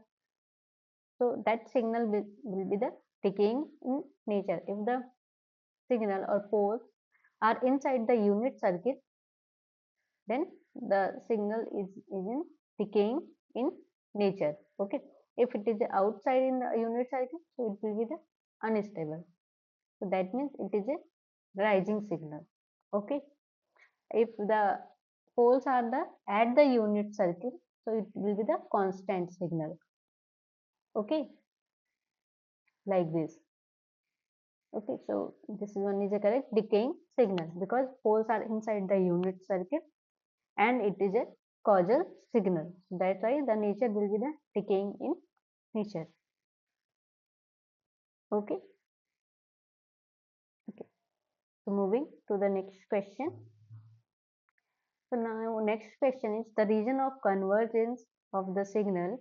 So that signal will be the decaying in nature. If the signal or poles are inside the unit circuit, then the signal is in decaying in nature. Okay. If it is outside in the unit circuit, so it will be the unstable. So that means it is a rising signal. Okay. If the poles are the at the unit circle, so it will be the constant signal. Okay. Like this. Okay, so this one is a correct decaying signal because poles are inside the unit circuit and it is a causal signal. That's why the nature will be the decaying in nature. Okay. Okay. So moving to the next question. So now next question is the region of convergence of the signal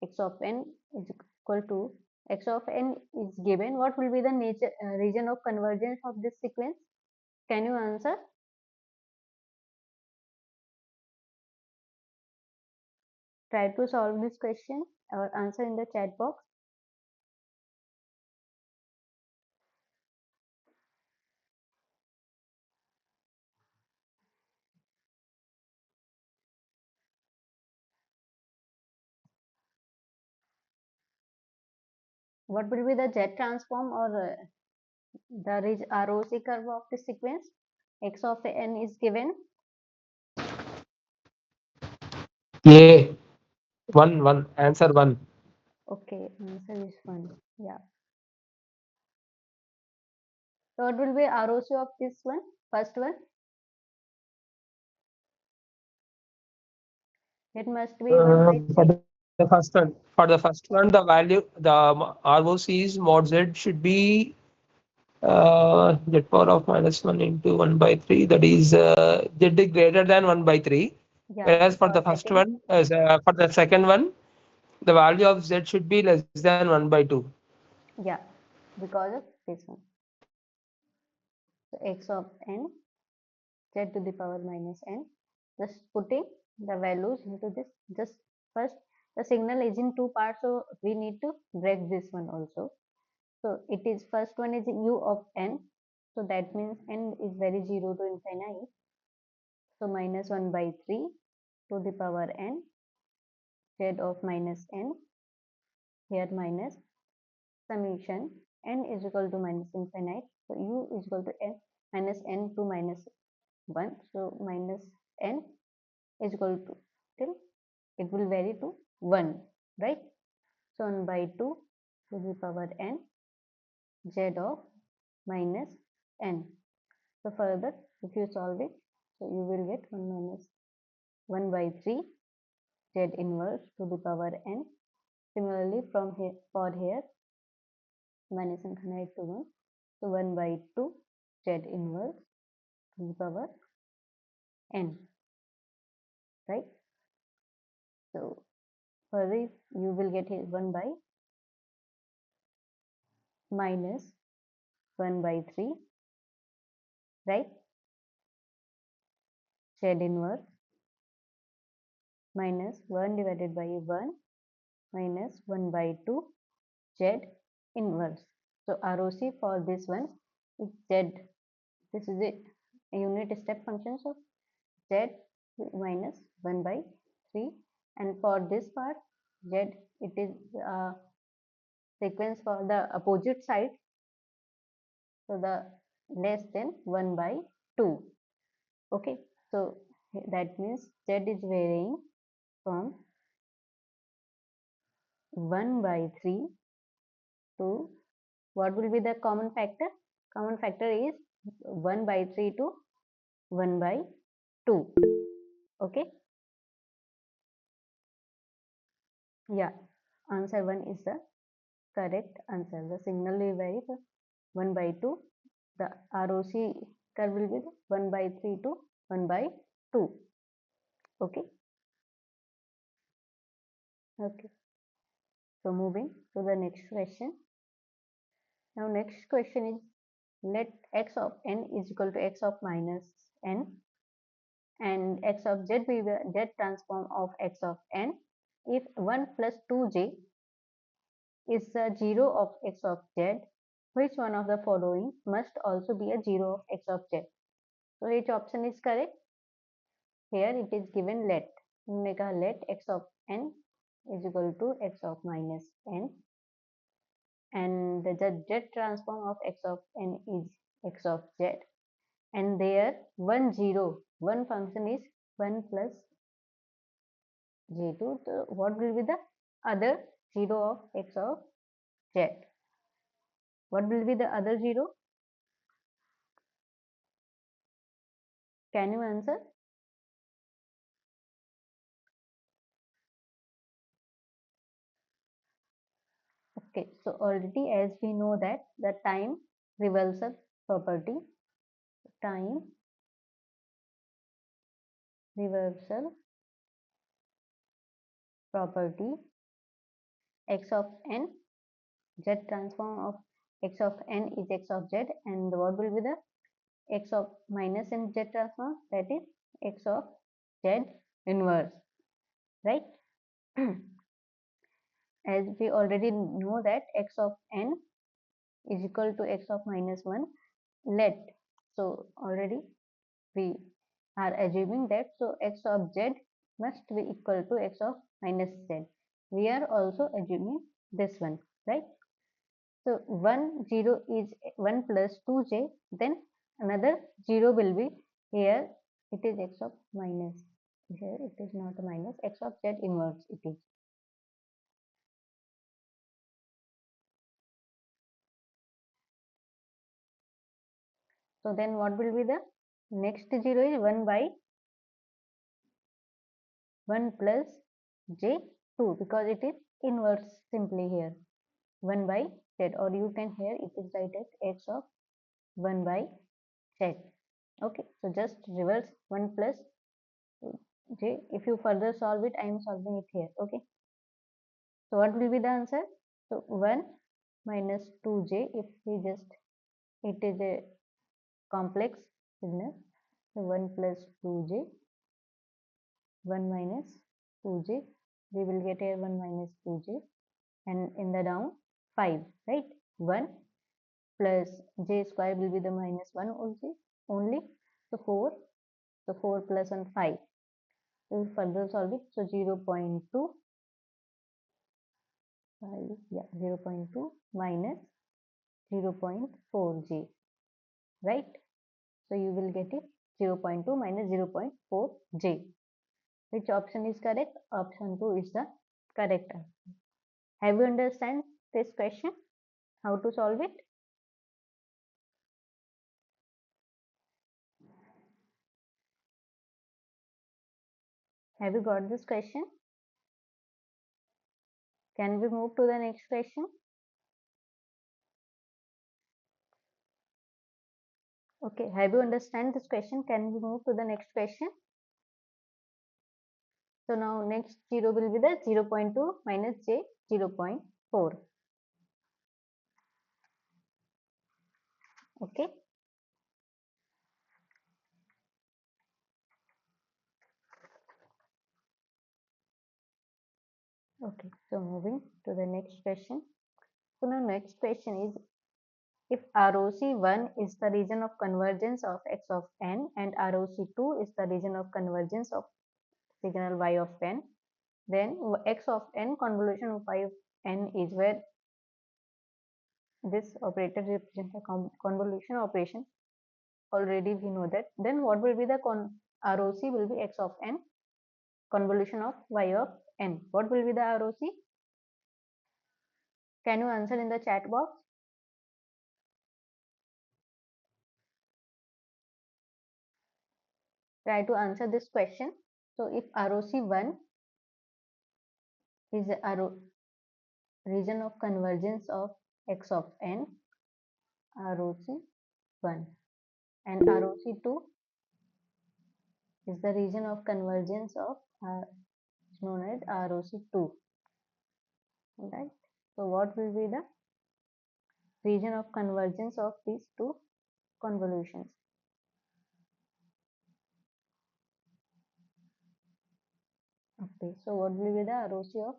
x of n is equal to x of n is given. What will be the nature region of convergence of this sequence? Can you answer? Try to solve this question or answer in the chat box. What will be the Z transform or the ROC curve of the sequence? X of n is given. A, 1, answer 1. Okay, answer is 1. Yeah. So what will be ROC of this one? First one? It must be 1 by 3. For the first one, the value, the ROC is mod Z should be Z power of -1 into 1 by 3. That is Z is greater than 1 by 3. Yeah, Whereas for for the first getting, one, for the second one, the value of Z should be less than 1 by 2. yeah, because of this one. So x of n, z to the power minus n. Just putting the values into this. Just first, the signal is in two parts, so we need to break this one also. So it is first one is u of n. So that means n is very 0 to infinite. So minus 1 by 3 to the power n, z of minus n, here minus summation n is equal to minus infinite. So u is equal to n minus n to minus 1. So minus n is equal to till it will vary to 1, right? So 1 by 2 to the power n, z of minus n. So further, if you solve it, so you will get 1 minus 1 by 3 z inverse to the power n. Similarly, from here for here minus infinite to 1, so 1 by 2 z inverse to the power n, right? So further you will get here 1 by minus 1 by 3, right? Z inverse minus 1 divided by 1 minus 1 by 2 z inverse. So ROC for this one is z. This is it, a unit step function. So z minus 1 by 3, and for this part z it is sequence for the opposite side, so the less than 1 by 2. Okay, so that means z is varying from 1 by 3 to, what will be the common factor? Common factor is 1 by 3 to 1 by 2. Okay, yeah, answer 1 is the correct answer. The signal will vary from 1 by 2. The ROC curve will be 1 by 3 to 1 by 2. Okay. Okay. So moving to the next question. Now next question is, let x of n is equal to x of minus n and x of z be the z transform of x of n if 1 plus 2j is the 0 of x of z, which one of the following must also be a 0 of x of z? So which option is correct? Here it is given let x of n is equal to x of minus n, and the z transform of x of n is x of z, and there 1 0 one function is 1 plus j2. So what will be the other 0 of x of z? What will be the other 0? Can you answer? Okay, so already as we know that the time reversal property, time reversal property x of n, z transform of x of n is x of z, and what will be the x of minus n z transform, that is x of z inverse, right? As we already know that x of n is equal to x of minus 1, let, so already we are assuming that, so x of z must be equal to x of minus z. We are also assuming this one, right? So 1 0 is 1 plus 2j, then another 0 will be here, it is x of minus, here it is not a minus, x of z inverse it is. So then what will be the next 0 is 1 by 1 plus j 2, because it is inverse simply here, 1 by z, or you can here it is write as x of 1 by z. Okay, so just reverse 1 plus j. If you further solve it, I am solving it here. Okay, so what will be the answer? So 1 minus 2j, if we just, it is a complex signal, so 1 plus 2j, 1 minus 2j, we will get here 1 minus 2j, and in the down 5, right? 1 plus j square will be the minus 1 only, so 4, so 4 plus 1 5. We will further solve it, so 0 0.2, 5, yeah, 0 0.2 minus 0 0.4j, right? So you will get it 0 0.2 minus 0 0.4j. Which option is correct? Option 2 is the correct answer. Have you understand this question? How to solve it? Have you got this question? Can we move to the next question? Okay, have you understand this question? Can we move to the next question? So now next 0 will be the 0 0.2 minus j 0 0.4. Okay. Okay, so moving to the next question. So now next question is, if ROC1 is the region of convergence of x of n and ROC2 is the region of convergence of signal y of n, then x of n convolution of y of n is where this operator represents the convolution operation. Already we know that. Then what will be the ROC will be x of n convolution of y of n. What will be the ROC? Can you answer in the chat box? Try to answer this question. So if ROC1 is a region of convergence of x of n, ROC1, and ROC2 is the region of convergence of known as ROC2, right? So what will be the region of convergence of these two convolutions? Okay, so what will be the ROC of,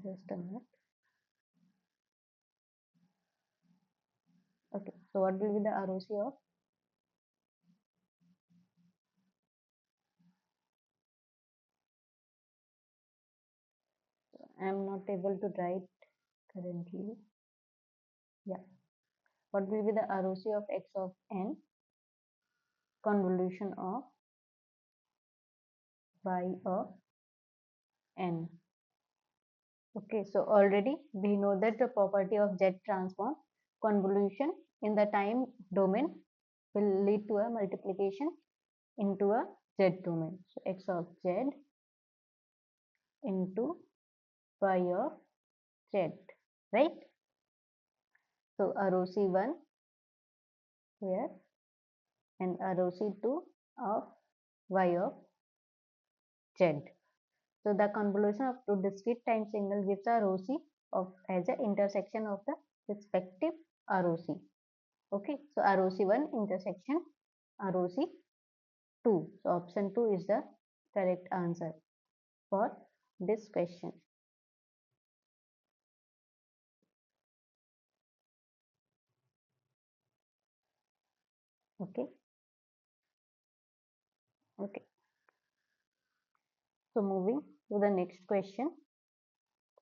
just a minute. Okay, so what will be the ROC of, I am not able to write currently. Yeah, what will be the ROC of x of n convolution of y of n? Okay, so already we know that the property of Z transform convolution in the time domain will lead to a multiplication into a z domain. So x of z into y of z, right? So ROC1 here and ROC2 of y of z. So the convolution of two discrete time signal gives a ROC of as an intersection of the respective ROC. Okay, so ROC1 intersection ROC2. So option 2 is the correct answer for this question. Okay, okay. So moving to the next question.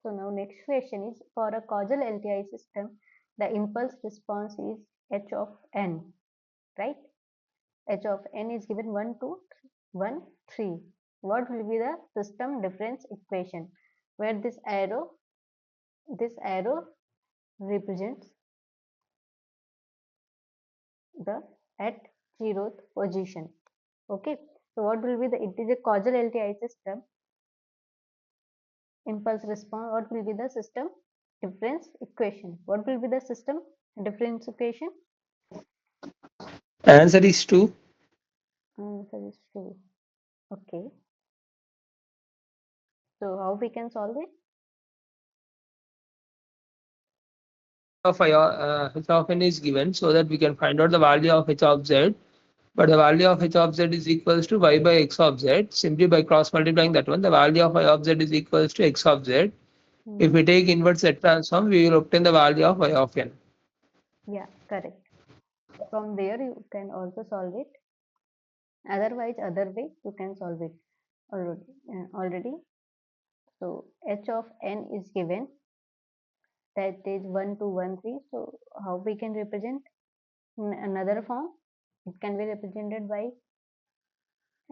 So now next question is, for a causal LTI system, the impulse response is h of n, right? H of n is given 1, 2, 1, 3. What will be the system difference equation? Where this arrow represents the at 0th position. Okay. So what will be the, it is a causal LTI system, impulse response, what will be the system difference equation? What will be the system difference equation? Answer is 2. Answer is 2. Okay. So how we can solve it? H of n is given so that we can find out the value of h of z. But the value of h of z is equals to y by x of z. Simply by cross multiplying that one, the value of y of z is equals to x of z. If we take inverse Z transform, we will obtain the value of y of n. Yeah, correct. From there you can also solve it. Otherwise, other way you can solve it already. So h of n is given, that is 1, 2, 1, 3. So how we can represent in another form? It can be represented by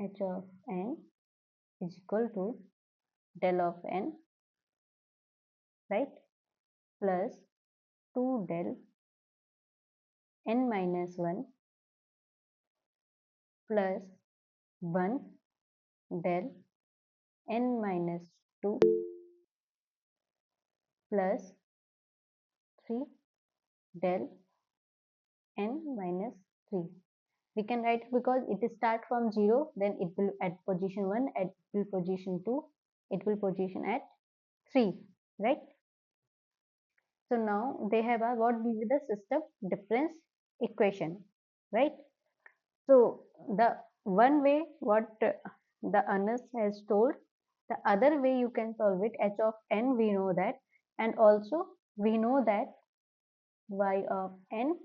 h of n is equal to del of n, right, plus 2 del n minus 1 plus 1 del n minus 2 plus 3 del n minus 3. We can write, because it start from 0, then it will at position 1, it will position 2, it will position at 3, right? So now they have a, what will be the system difference equation, right? So the one way what the Anas has told, the other way you can solve it, h of n we know that, and also we know that y of n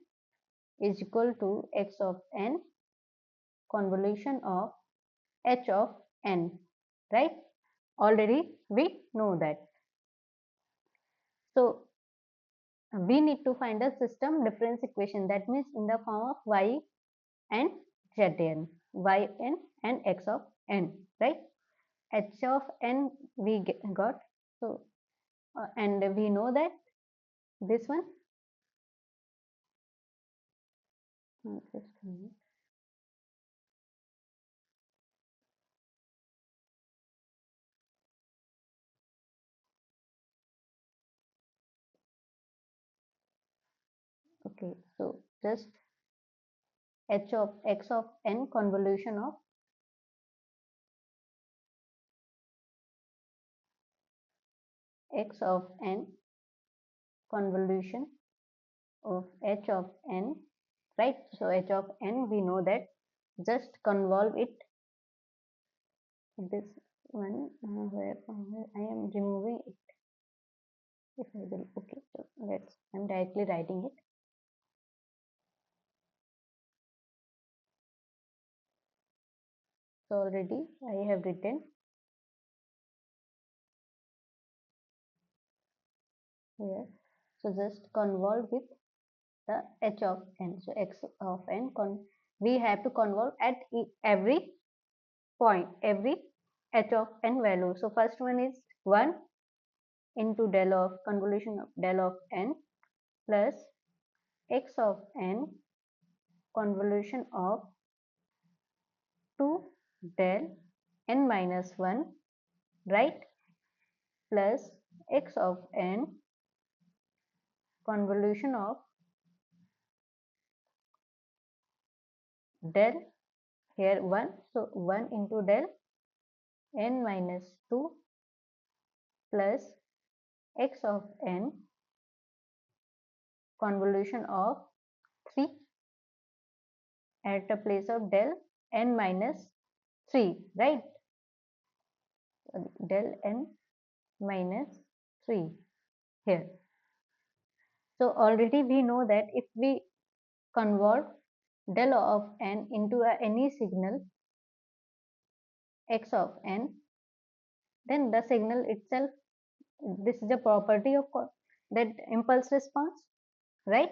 is equal to x of n convolution of h of n, right? Already we know that. So we need to find a system difference equation, that means in the form of y and zn, yn and x of n, right? H of n we got. So and we know that this one, okay, so just h of x of n convolution of x of n convolution of h of n, right? So h of n we know that, just convolve it, this one, where I am removing it, if I will, okay, so I'm directly writing it. So already I have written here. So just convolve with the h of n. So x of n, we have to convolve at every point, every h of n value. So first one is 1 into del of convolution of del of n plus x of n convolution of 2 del n minus 1, right, plus x of n convolution of del, here 1, so 1 into del n minus 2 plus x of n convolution of 3 at the place of del n minus 3, right? Del n minus 3 here. So already we know that if we convert del of n into any signal x of n, then the signal itself, this is a property of that impulse response, right?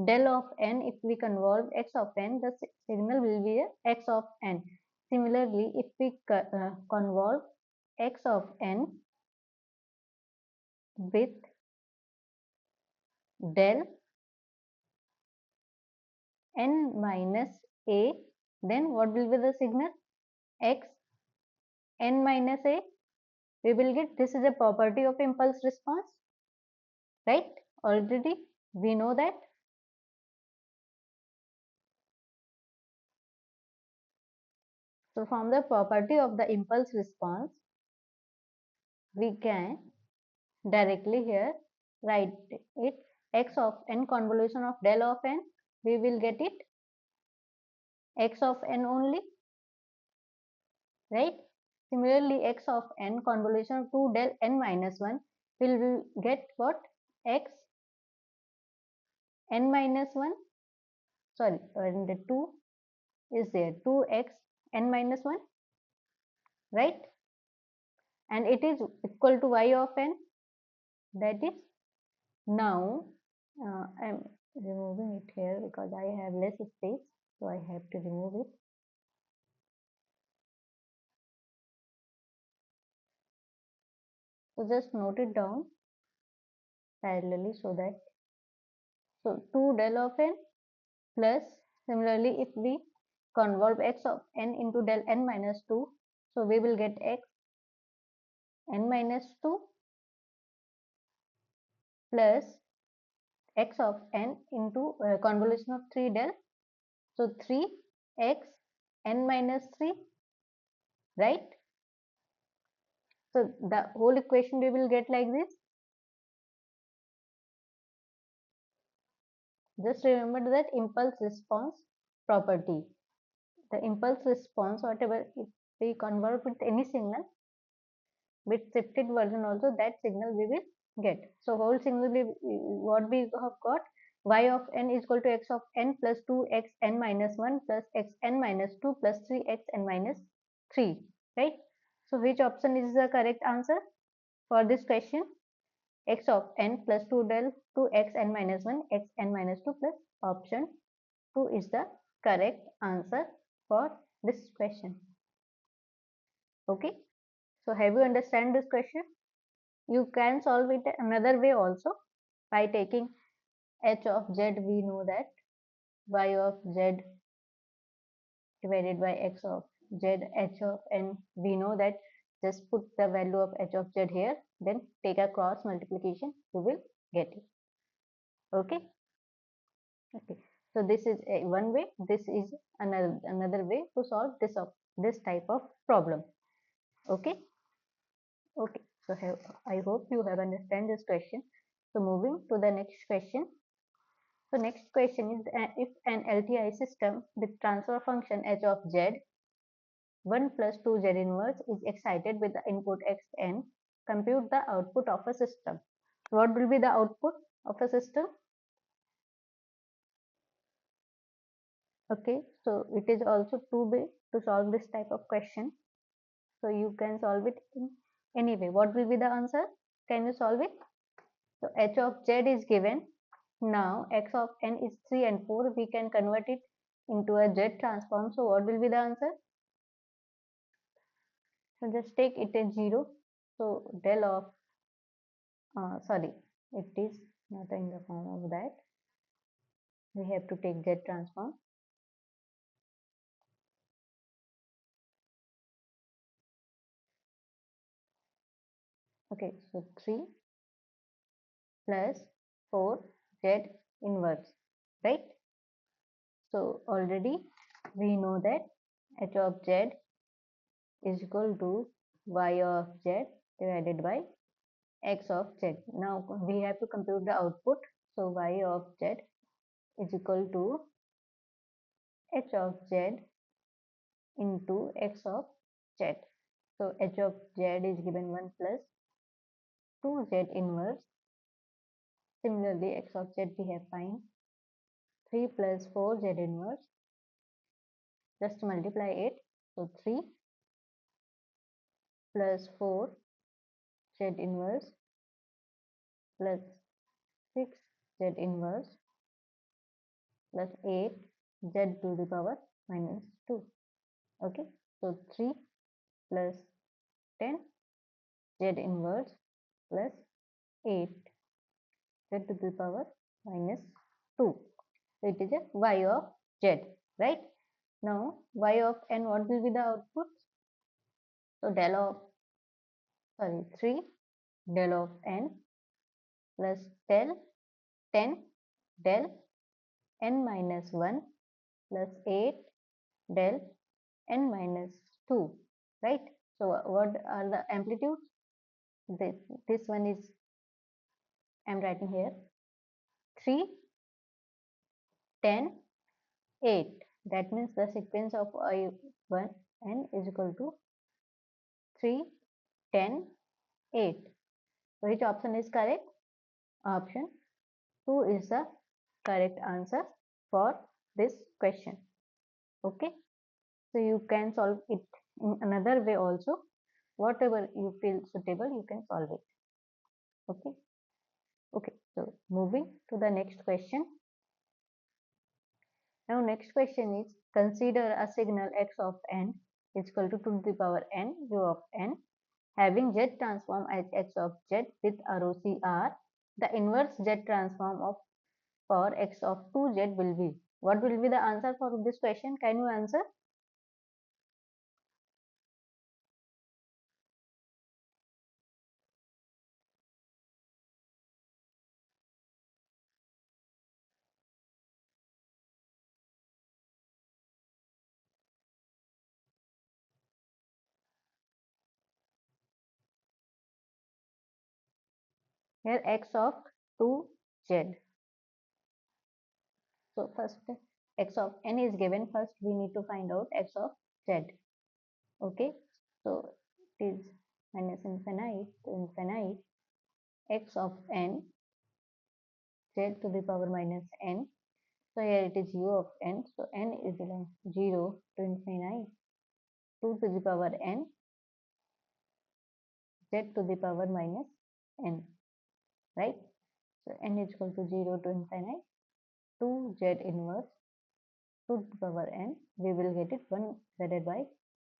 Del of n, if we convolve x of n, the signal will be a x of n. Similarly, if we convolve x of n with del n minus a, then what will be the signal? X n minus a. We will get, this is a property of impulse response, right? Already we know that. So from the property of the impulse response, we can directly here write it x of n convolution of del of n. We will get it x of n only, right? Similarly, x of n convolution of 2 del n minus 1 will get what? X n minus 1, sorry, and the 2 is there, 2x n minus 1, right? And it is equal to y of n, that is, now I'm removing it here because I have less space, so I have to remove it. So just note it down parallelly, so that, so 2 del of n plus, similarly if we convolve x of n into del n minus 2, so we will get x n minus 2 plus x of n into convolution of 3 del, so 3x n minus 3, right? So the whole equation we will get like this. Just remember that impulse response property. The impulse response, whatever, if we convert with any signal, with shifted version also, that signal we will get. So whole signal, what we have got, y of n is equal to x of n plus 2x n minus 1 plus x n minus 2 plus 3x n minus 3, right? So which option is the correct answer for this question? X of n plus 2 del 2x n minus 1 x n minus 2 plus option 2 is the correct answer for this question. Okay, so have you understand this question? You can solve it another way also, by taking h of z. We know that y of z divided by x of z, h of n, we know that, just put the value of h of z here, then take a cross multiplication, you will get it. Okay, okay, so this is one way, this is another way to solve this type of problem. Okay, okay, so I hope you have understand this question. So moving to the next question. So next question is, if an LTI system with transfer function h of z 1 plus 2 z inverse is excited with the input xn, compute the output of a system. What will be the output of a system? Okay, so it is also two way to solve this type of question. So you can solve it in any way. What will be the answer? Can you solve it? So h of z is given. Now x of n is 3 and 4. We can convert it into a z transform. So what will be the answer? So just take it as 0. So del of, sorry, it is not in the form of that. We have to take z transform. Okay, so 3 plus 4 z inverse, right? So already we know that h of z is equal to y of z divided by x of z. Now we have to compute the output. So y of z is equal to h of z into x of z. So h of z is given 1 plus 2z inverse. Similarly, x of z we have find 3 plus 4z inverse. Just multiply it. So 3 plus 4z inverse plus 6z inverse plus 8 z to the power minus 2. Okay, so 3 plus 10 z inverse plus 8 z to the power minus 2. So it is a y of z, right? Now y of n, what will be the output? So 3 del of n plus del 10 del n minus 1 plus 8 del n minus 2, right? So what are the amplitudes? This one is, I'm writing here, 3, 10, 8. That means the sequence of I1 n is equal to 3, 10, 8. So which option is correct? Option 2 is the correct answer for this question. Okay, so you can solve it in another way also. Whatever you feel suitable, you can solve it. Okay, okay, so moving to the next question. Now next question is, consider a signal x of n is equal to 2 to the power n u of n having z transform as x of z with ROCR. The inverse z transform of for x of 2z will be. What will be the answer for this question? Can you answer? Here x of 2z. So first x of n is given. First we need to find out x of z. Okay, so it is minus infinite to infinite x of n z to the power minus n. So here it is u of n. So n is 0 to infinite 2 to the power n z to the power minus n, right? So n is equal to 0 to infinite 2z inverse 2 to the power n. We will get it 1 divided by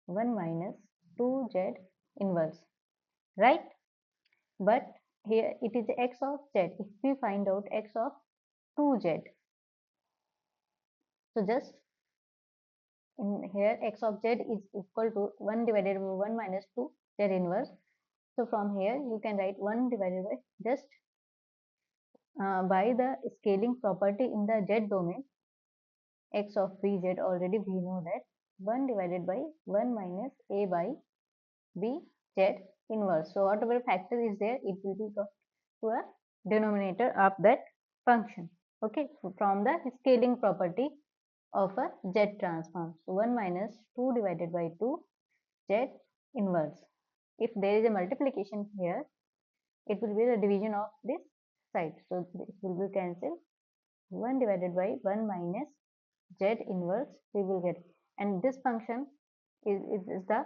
1 minus 2z inverse, right? But here it is x of z. If we find out x of 2z, so just in here x of z is equal to 1 divided by 1 minus 2 z inverse. So from here you can write 1 divided by just by the scaling property in the z domain x of bz, already we know that 1 divided by 1 minus a by b z inverse. So whatever factor is there, it will be to a denominator of that function. Okay, so from the scaling property of a z transform. So 1 minus 2 divided by 2 z inverse. If there is a multiplication here, it will be the division of this side. So this will be cancelled. 1 divided by 1 minus z inverse we will get. And this function is the,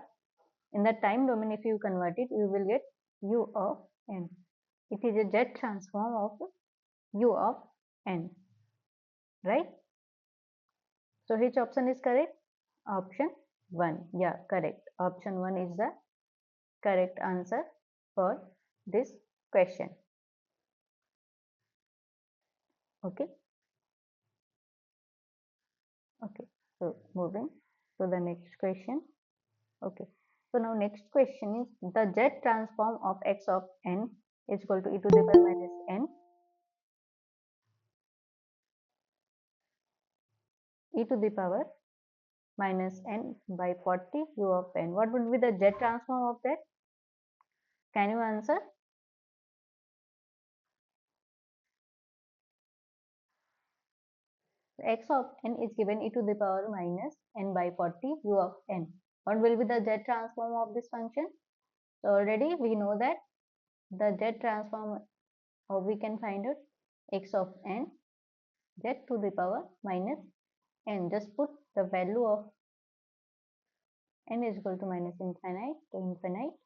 in the time domain, if you convert it, you will get u of n. It is a z transform of u of n, right? So which option is correct? Option 1. Yeah, correct. Option 1 is the correct answer for this question. Okay. Okay. So moving to the next question. Okay. So now next question is the z transform of x of n is equal to e to the power minus n, e to the power minus n by 40 u of n. What would be the z transform of that? Can you answer? X of n is given e to the power minus n by 40 u of n. What will be the z transform of this function? So already we know that the z transform, or we can find out x of n z to the power minus n. Just put the value of n is equal to minus infinite to infinite.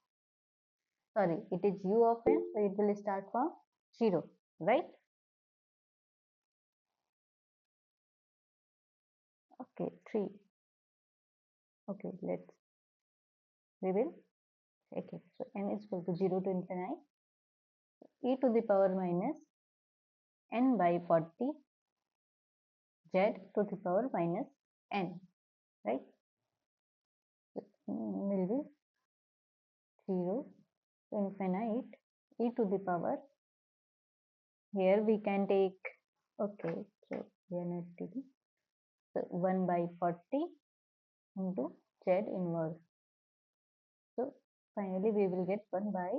Sorry, it is u of n, so it will start from 0, right? Okay, 3. Okay, we will check it. So n is equal to 0 to infinite e to the power minus n by 40 z to the power minus n, right? So, will be 0 to infinite e to the power. Here we can take, okay, so we are not taking, so 1 by 40 into z inverse. So finally we will get 1 by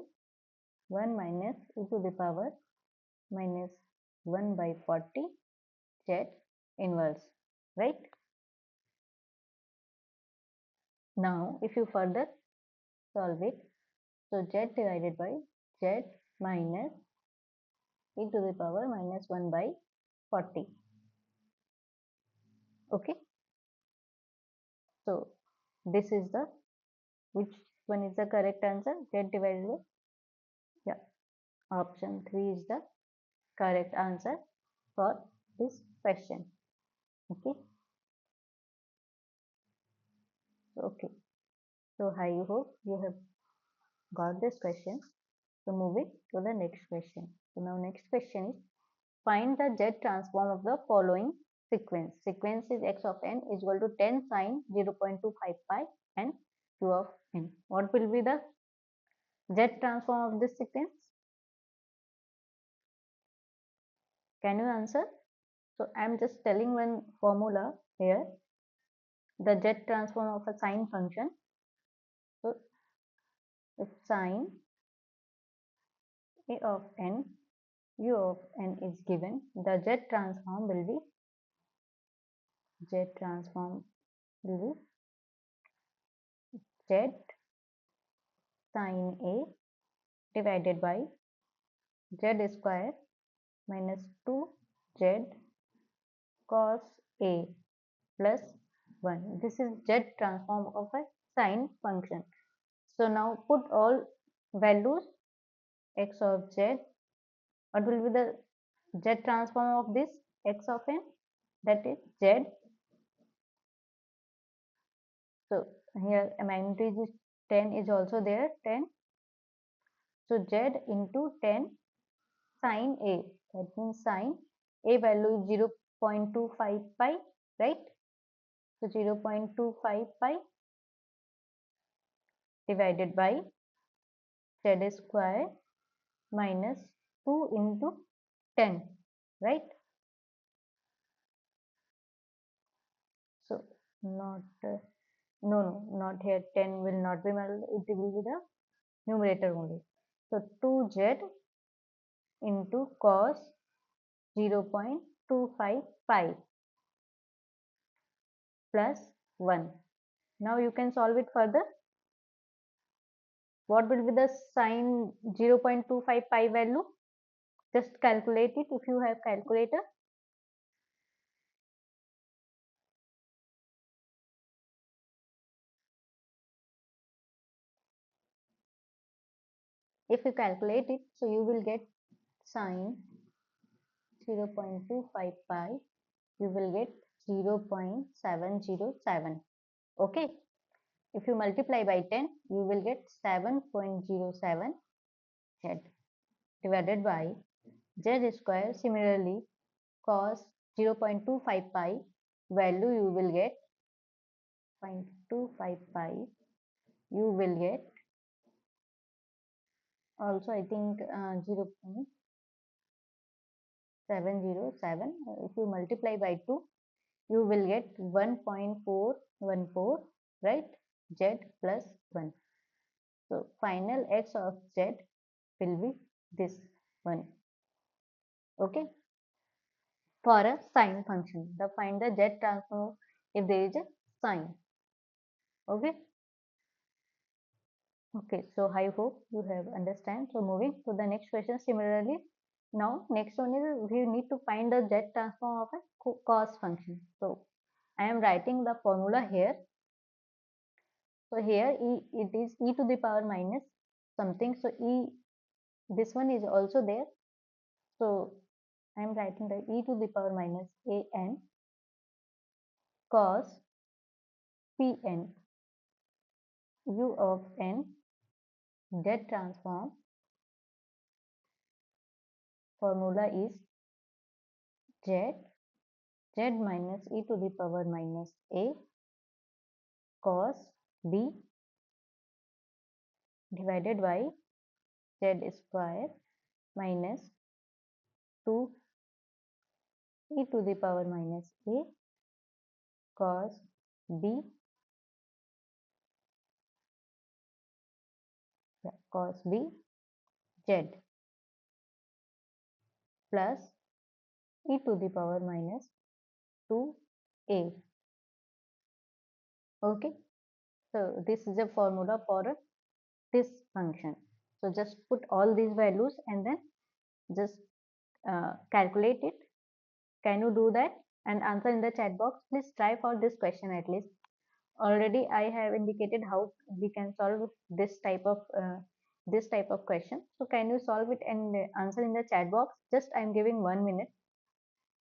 1 minus e to the power minus 1 by 40 z inverse, right? Now if you further solve it, so z divided by z minus e to the power minus 1 by 40. Okay, so this is the, which one is the correct answer? Z divided by, yeah, option 3 is the correct answer for this question. Okay, okay, so I hope you have got this question. So moving to the next question. So now next question is find the z transform of the following sequence. Sequence is x of n is equal to 10 sine 0.25 pi and q of n. What will be the z transform of this sequence? Can you answer? So I am just telling one formula here. The z transform of a sine function. So if sine a of n u of n is given, the z transform will be z sine a divided by z square minus 2z cos a plus 1. This is z transform of a sine function. So now put all values x of z. What will be the z transform of this x of n? That is z. So here magnitude is 10 is also there, 10. So z into 10 sine a. That means sine a value is 0.25 pi, right? So 0.25 pi divided by z square minus 2 into 10, right? So not no, not here. 10 will not be multiplied. It will be the numerator only. So 2z into cos 0.25 pi plus 1. Now you can solve it further. What will be the sine 0.25 pi value? Just calculate it if you have calculator. If you calculate it, so you will get sine 0.25 pi, you will get 0.707. Okay, if you multiply by 10, you will get 7.07 z divided by z square. Similarly, cos 0.25 pi value you will get 0.25 pi you will get also I think 0.707. If you multiply by 2, you will get 1.414, right? Z plus 1. So final x of z will be this one. Okay. For a sine function, the find the z transform if there is a sine. Okay. Okay, so I hope you have understand. So moving to the next question. Similarly, now next one is we need to find the z transform of a cos function. So I am writing the formula here. So here it is e to the power minus something. So this one is also there. So I am writing the e to the power minus a n cos p n u of n z transform formula is z minus e to the power minus a cos b divided by z square minus 2 e to the power minus a cos b z plus e to the power minus 2a. Okay, so this is a formula for this function. So just put all these values and then just calculate it. Can you do that and answer in the chat box? Please try for this question at least. Already I have indicated how we can solve this type of question. So can you solve it and answer in the chat box? Just I'm giving 1 minute.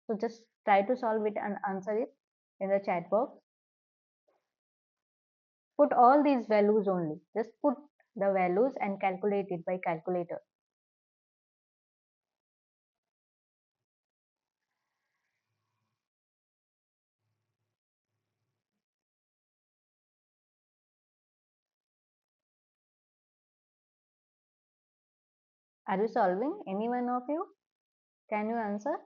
So just try to solve it and answer it in the chat box. Put all these values only. Just put the values and calculate it by calculator. Are you solving? Any one of you? Can you answer?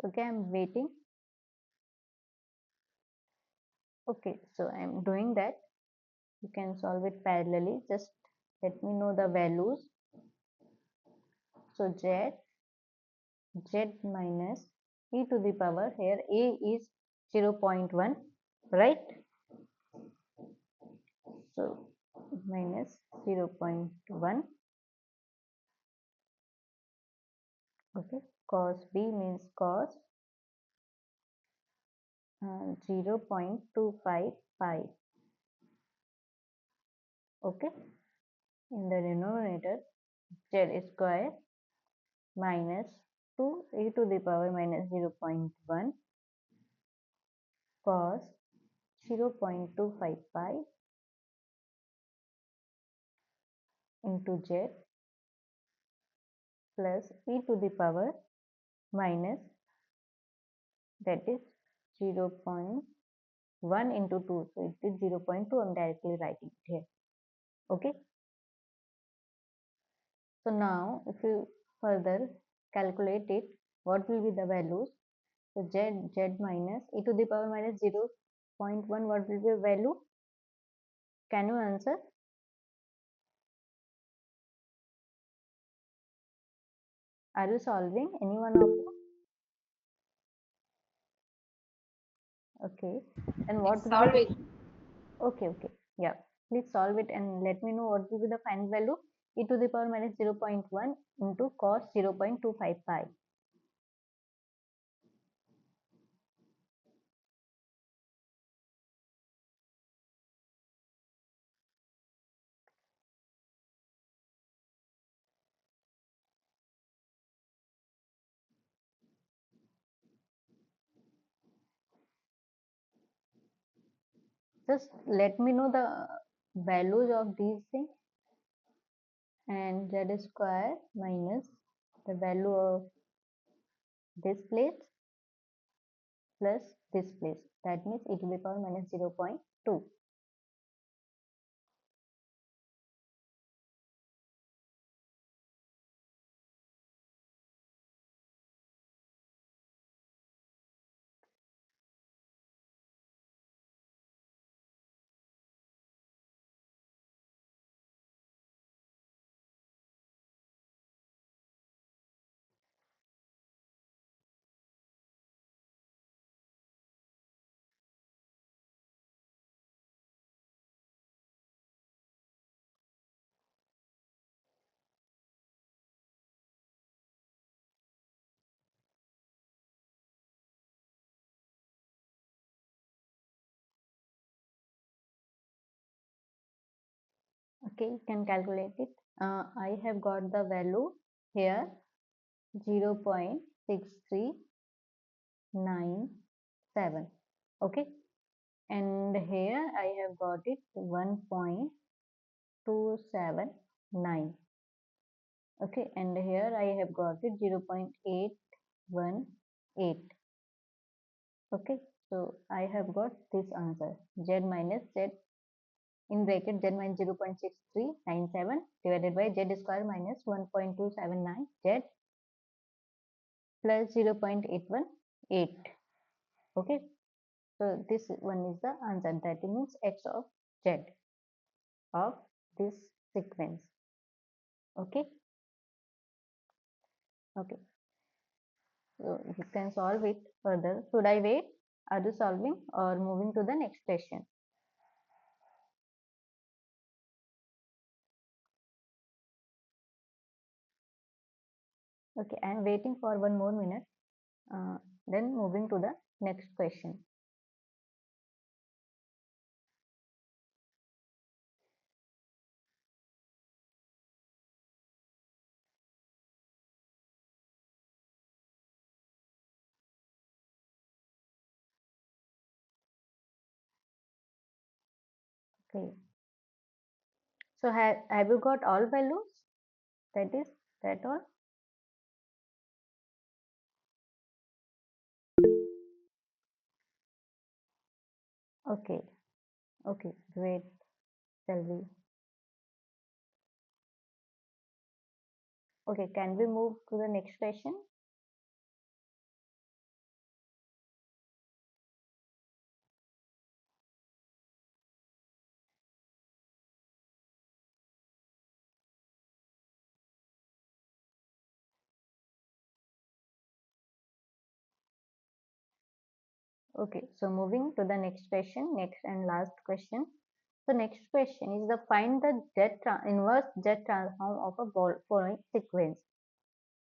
Okay, I'm waiting. Okay, so I'm doing that. You can solve it parallelly. Just let me know the values. So z minus e to the power, here a is 0.1, right? So minus 0.1. Okay, cos b means cos 0.255. Okay, in the denominator z square minus 2 e to the power minus 0.1 cos 0.255 into z plus e to the power minus, that is 0.1 into 2, so it is 0.2. I'm directly writing it here. Okay, so now if you further calculate it, what will be the values? So z minus e to the power minus 0.1, what will be the value? Can you answer? Are you solving, any one of you? Okay, and what will be the, okay, yeah, please solve it and let me know what will be the final value. E to the power minus 0.1 into cos 0.255. Just let me know the values of these things, and z square minus the value of this place plus this place, that means e to the power minus 0.2. Okay, you can calculate it. I have got the value here 0.6397. Okay, and here I have got it 1.279. Okay, and here I have got it 0.818. Okay, so I have got this answer, z minus z in bracket z minus 0.6397 divided by z square minus 1.279 z plus 0.818. Okay, so this one is the answer, that means x of z of this sequence. Okay, okay, so you can solve it further. Should I wait? Are you solving or moving to the next question? Okay, I am waiting for one more minute. Then moving to the next question. Okay, so have you got all values? That is that all. Okay, okay, great. Shall we? Okay, can we move to the next question? Okay, so moving to the next question, next and last question. So next question is the find the inverse Z transform of a following sequence.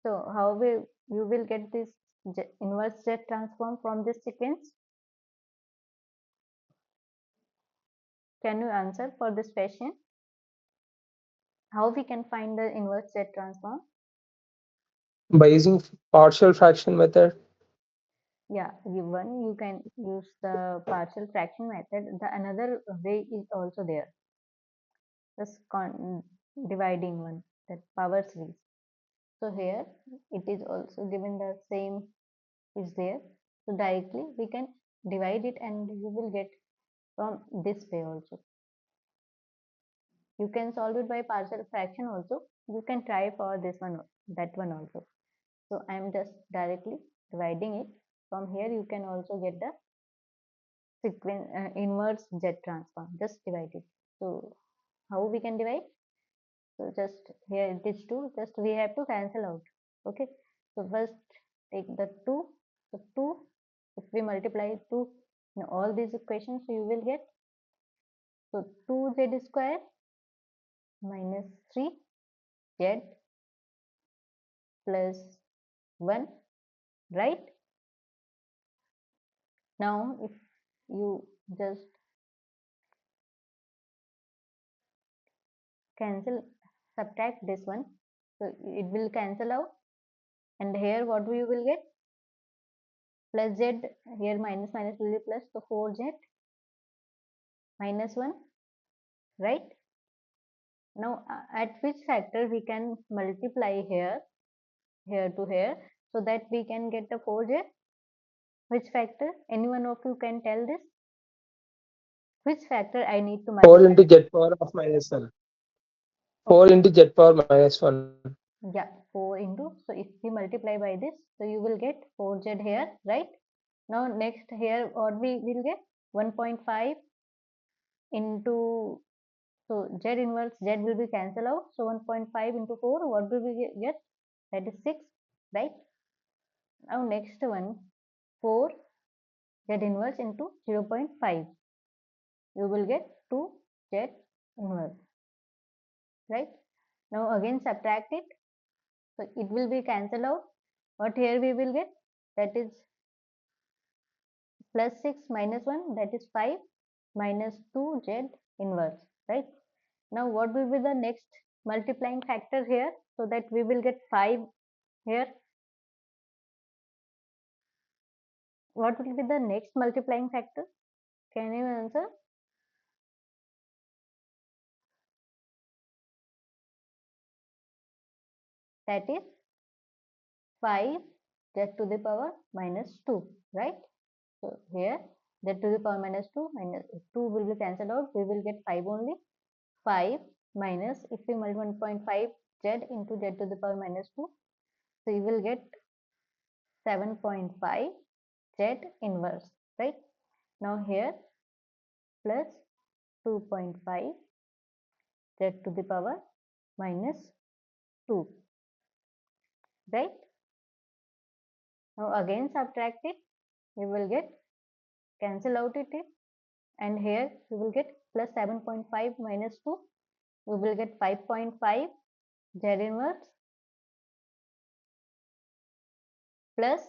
So how will you will get this inverse Z transform from this sequence? Can you answer for this question? How we can find the inverse Z transform? By using partial fraction method. Yeah, one you can use the partial fraction method. The another way is also there. Just dividing one, that power series. So here it is also given the same is there. So directly we can divide it and you will get from this way also. You can solve it by partial fraction also. You can try for this one, that one also. So I am just directly dividing it. From here you can also get the sequence inverse Z transform. Just divide it. So how we can divide? So just here it is 2. Just we have to cancel out. Okay. So first take the 2. So 2, if we multiply 2 in all these equations, so you will get, so 2z square minus 3z plus 1, right? Now if you just cancel, subtract this one, so it will cancel out, and here what we will get, plus z, here minus minus will be plus, so 4z minus 1, right? Now at which factor we can multiply here to here, so that we can get the 4z? Which factor? Any one of you can tell this? Which factor I need to 4 multiply? into z power of minus 1. 4 Okay, into z power minus 1. yeah, 4 into, so if we multiply by this, so you will get 4z here, right? Now next here what we will get? 1.5 into, so z inverse, z will be cancel out, so 1.5 into 4, what will we get? That is 6, right? Now next one, 4 z inverse into 0.5, you will get 2 z inverse, right? Now again subtract it, so it will be cancelled out. What here we will get? That is plus 6 minus 1, that is 5, minus 2 z inverse, right? Now what will be the next multiplying factor here, so that we will get 5 here? What will be the next multiplying factor? Can you answer? That is 5 z to the power minus 2, right? So here z to the power minus 2 minus 2 will be cancelled out, we will get 5 only. 5 minus, if we multiply 1.5 z into z to the power minus 2, so you will get 7.5 z inverse, right? Now here plus 2.5 z to the power minus 2, right? Now again subtract it, you will get, cancel out it, and here you will get plus 7.5 minus 2, you will get 5.5 z inverse plus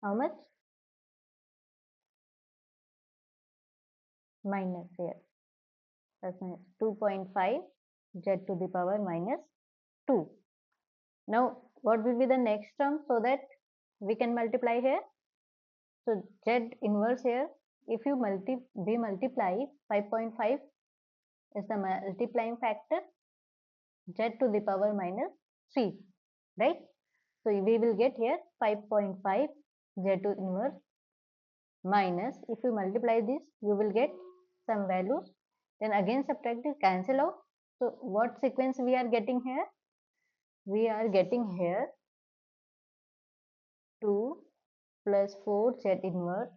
how much? Minus here, plus minus 2.5 z to the power minus 2. Now what will be the next term, so that we can multiply here? So z inverse here, if you we multiply 5.5 is the multiplying factor, z to the power minus 3, right? So we will get here 5.5 z to inverse minus, if you multiply this, you will get some values, then again subtract it, cancel out. So what sequence we are getting here? We are getting here 2 plus 4 z inverse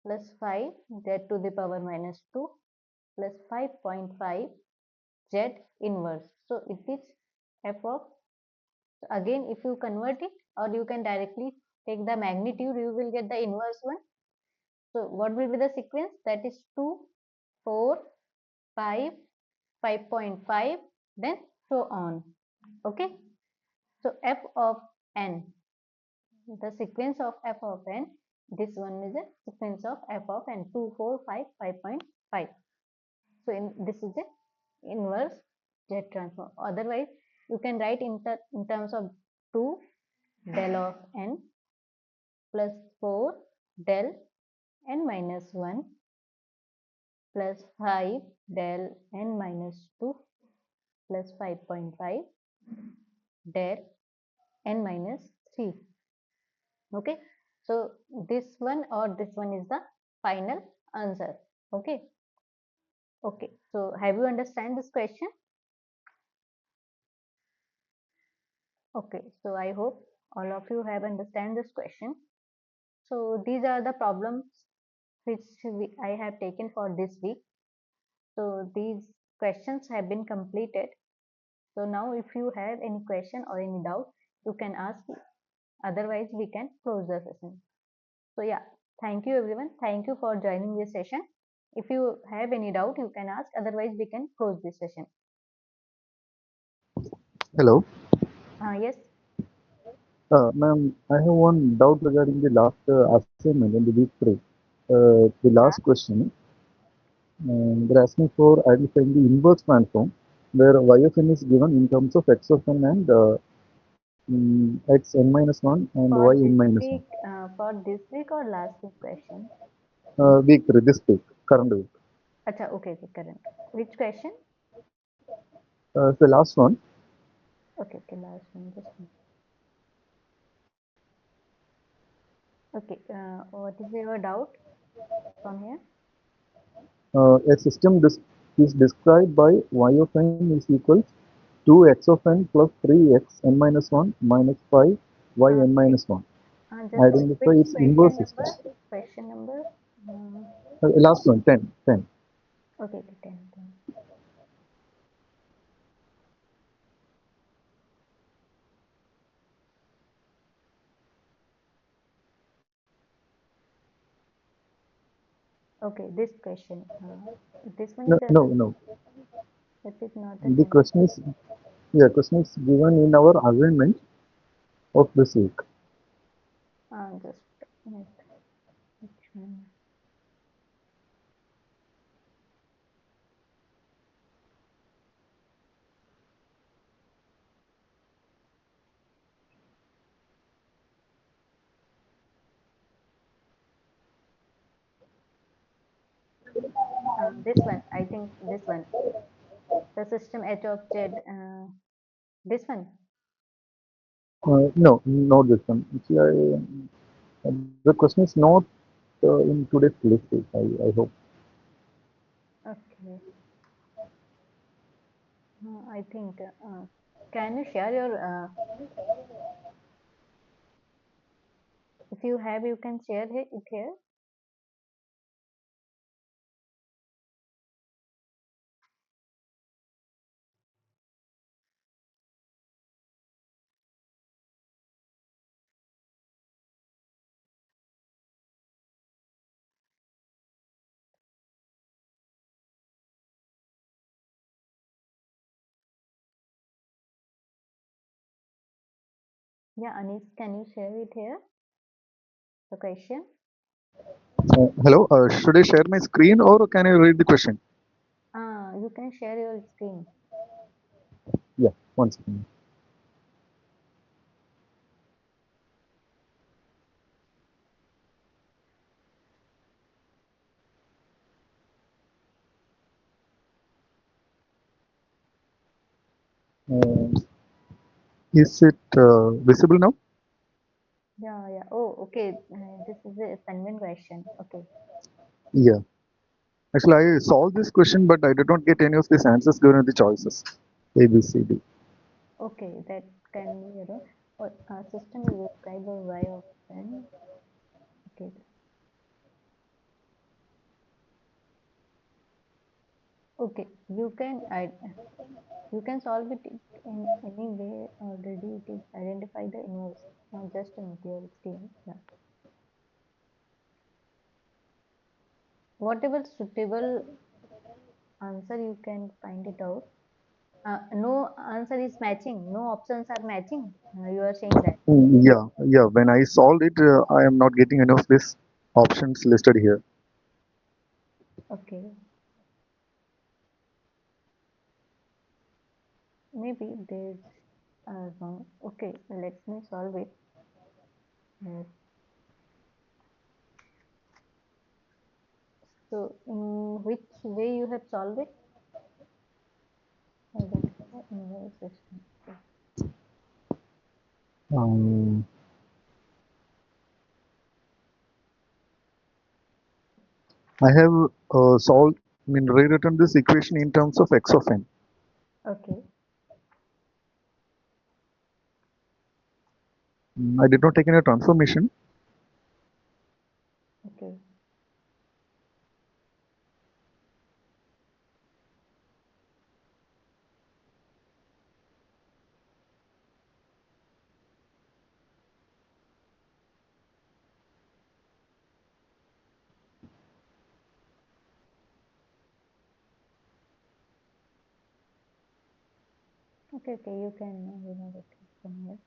plus 5 z to the power minus 2 plus 5.5 z inverse. So it is f of, again if you convert it, or you can directly take the magnitude, you will get the inverse one. So what will be the sequence? That is 2, 4, 5, 5.5, then so on. Okay. So f of n, the sequence of f of n, this one is a sequence of f of n, 2, 4, 5, 5.5. So this is the inverse Z transform. Otherwise, you can write in terms of 2 del of n plus 4 del n minus 1 plus 5 del n minus 2 plus 5.5 del n minus 3. Okay, so this one or this one is the final answer. Okay. Okay, so have you understand this question? Okay, so I hope all of you have understand this question. So these are the problems which I have taken for this week. So these questions have been completed. So now if you have any question or any doubt, you can ask. Otherwise, we can close the session. So yeah, thank you everyone. Thank you for joining this session. If you have any doubt, you can ask. Otherwise, we can close this session. Hello. Yes. Ma'am, I have one doubt regarding the last assignment in the week 3. The Yeah. last question, they're asking for identifying the inverse transform where y of n is given in terms of x of n and x n minus 1 and y n minus 1. For this week or last week question? week 3, this week, current week. Acha, okay, okay, current. Which question? The last one. Okay, okay, last one, just one. Okay, what is your doubt from here? A system is described by y of n is equals 2x of n plus 3x n minus 1 minus 5 y n Okay, minus 1. just wait. Identify Which its inverse question system. number? Question number? Uh, Last one, 10. 10. okay, okay, 10, 10. Okay, this question. This one No, is a, no, no. that is not the The 10. question is, yeah, question is given in our assignment of this week. Just wait. Which one? This one. I think this one. The system h of z. This one. No, not this one. See, the question is not in today's list. I hope. Okay. I think. Can you share your? If you have, you can share it here. Yeah, Anis, can you share it here? The question. Hello, should I share my screen or can I read the question? You can share your screen. Yeah, one second. Uh, is it visible now? Yeah, yeah. Oh, okay. This is a assignment question. Okay. Yeah. Actually, I solved this question, but I did not get any of these answers given in the choices. A, B, C, D. Okay, that can be, what system is described by y of n. Okay. Okay. You can solve it in any way. Already it is identify the inverse. Now just note your screen. Yeah. Whatever suitable answer you can find it out. No answer is matching. No options are matching. You are saying that. Yeah, yeah. When I solved it, I am not getting any of these options listed here. Okay. Maybe there's wrong. Okay, let me solve it. Uh, So, in which way you have solved it? Identify inverse system. Okay. Um, I have solved, I mean, rewritten this equation in terms of x of n. Okay. I did not take any transformation. Okay. Okay. Okay. You can remove it from here.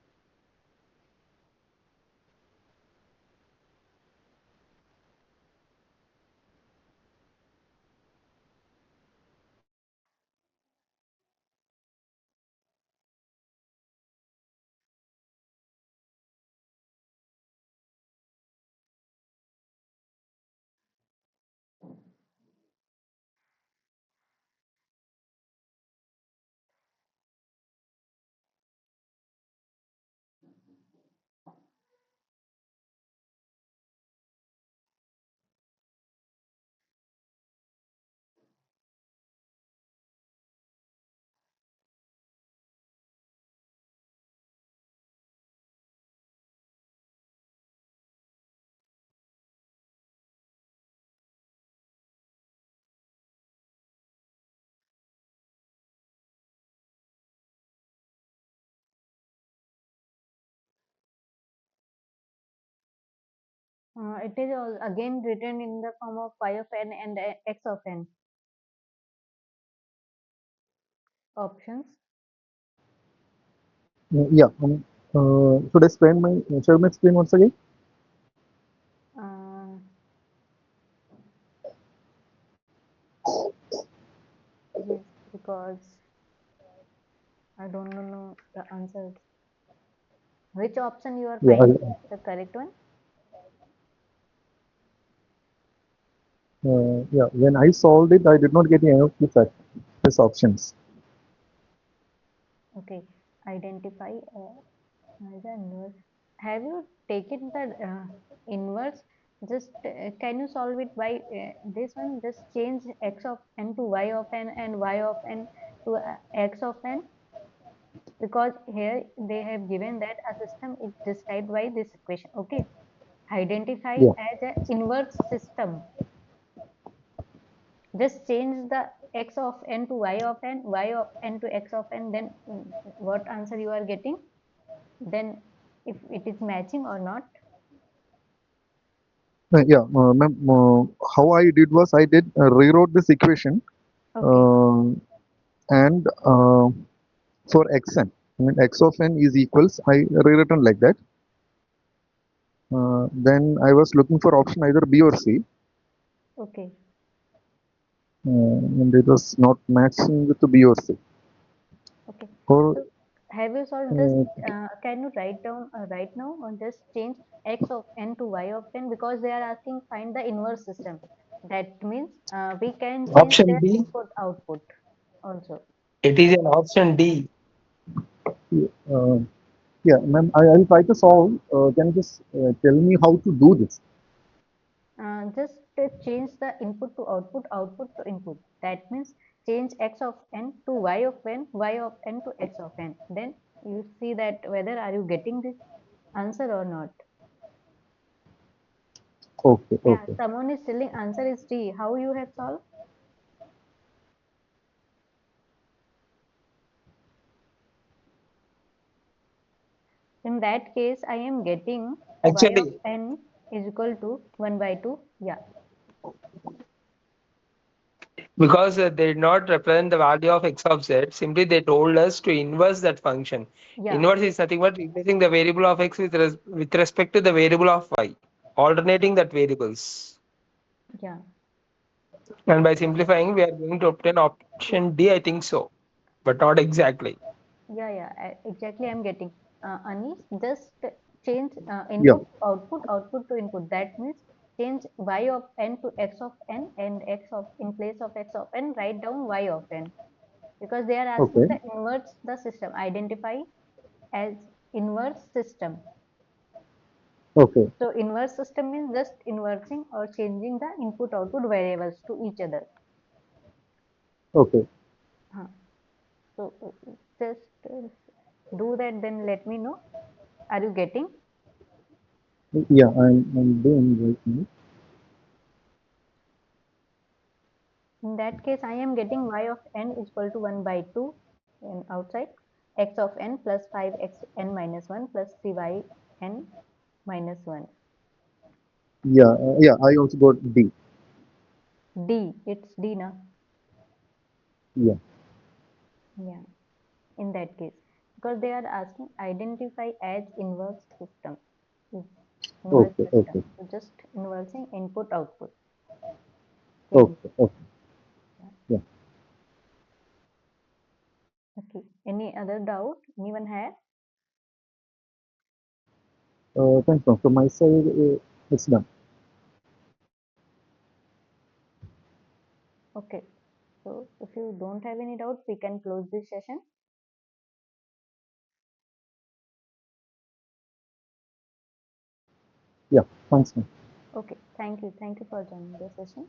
It is again written in the form of y of n and x of n. Options. Yeah. Should I share my screen once again? Uh, yes, because I don't know the answers. Which option you are Yeah. finding the correct one? Yeah. When I solved it, I did not get any of these options. Okay, identify as an inverse. Have you taken the inverse? Just can you solve it by this one? Just change x of n to y of n and y of n to x of n, because here they have given that a system is described by this equation. Okay, identify Yeah. as an inverse system. Just change the x of n to y of n, y of n to x of n, then what answer you are getting, then if it is matching or not. Yeah. Ma'am, how I did was I did rewrote this equation, Okay, uh, and for xn, I mean x of n is equals. I rewritten like that. Then I was looking for option either B or C, okay, and it was not matching with the B or C. okay. Or So have you solved this? uh, Can you write down right now or just change x of n to y of n, because they are asking find the inverse system. That means we can change Option their B, input output also. it is an option D. uh, yeah, ma'am, I'll try to solve. Can you just tell me how to do this? Just change the input to output, output to input. That means change x of n to y of n, y of n to x of n. Then you see that whether are you getting this answer or not. Okay, Yeah, okay. someone is telling answer is D. How you have solved? In that case, I am getting y of Actually, n is equal to 1 by 2. Yeah, because they did not represent the value of x of z, simply they told us to inverse that function. yeah, Inverse is nothing but replacing the variable of x with respect to the variable of y, alternating that variables. yeah, And by simplifying, we are going to obtain option D, I think so, but not exactly. yeah. Exactly, I'm getting. Anish, just change Yeah, input to output, output to input. That means change y of n to x of n, and x of in place of x of n, write down y of n, because they are asking okay, the inverse the system. Identify as inverse system. okay, So inverse system means just inversing or changing the input output variables to each other. okay. Huh. So just do that, then let me know. Are you getting? Yeah, I'm doing right now. In that case, I am getting y of n is equal to 1 by 2 in outside, x of n plus 5x n minus 1 plus 3y n minus 1. Yeah, yeah. I also got D. D, it's D now. Yeah, Yeah, in that case. Because they are asking identify as inverse system. Inverse okay, system. okay, So just inversing input output. Change. okay, okay. Yeah. Yeah. Okay. Any other doubt anyone had? Thanks, ma'am. From my side, it's done. Okay. So if you don't have any doubt, we can close this session. Yeah, thanks, ma'am. Okay. Thank you. Thank you for joining the session.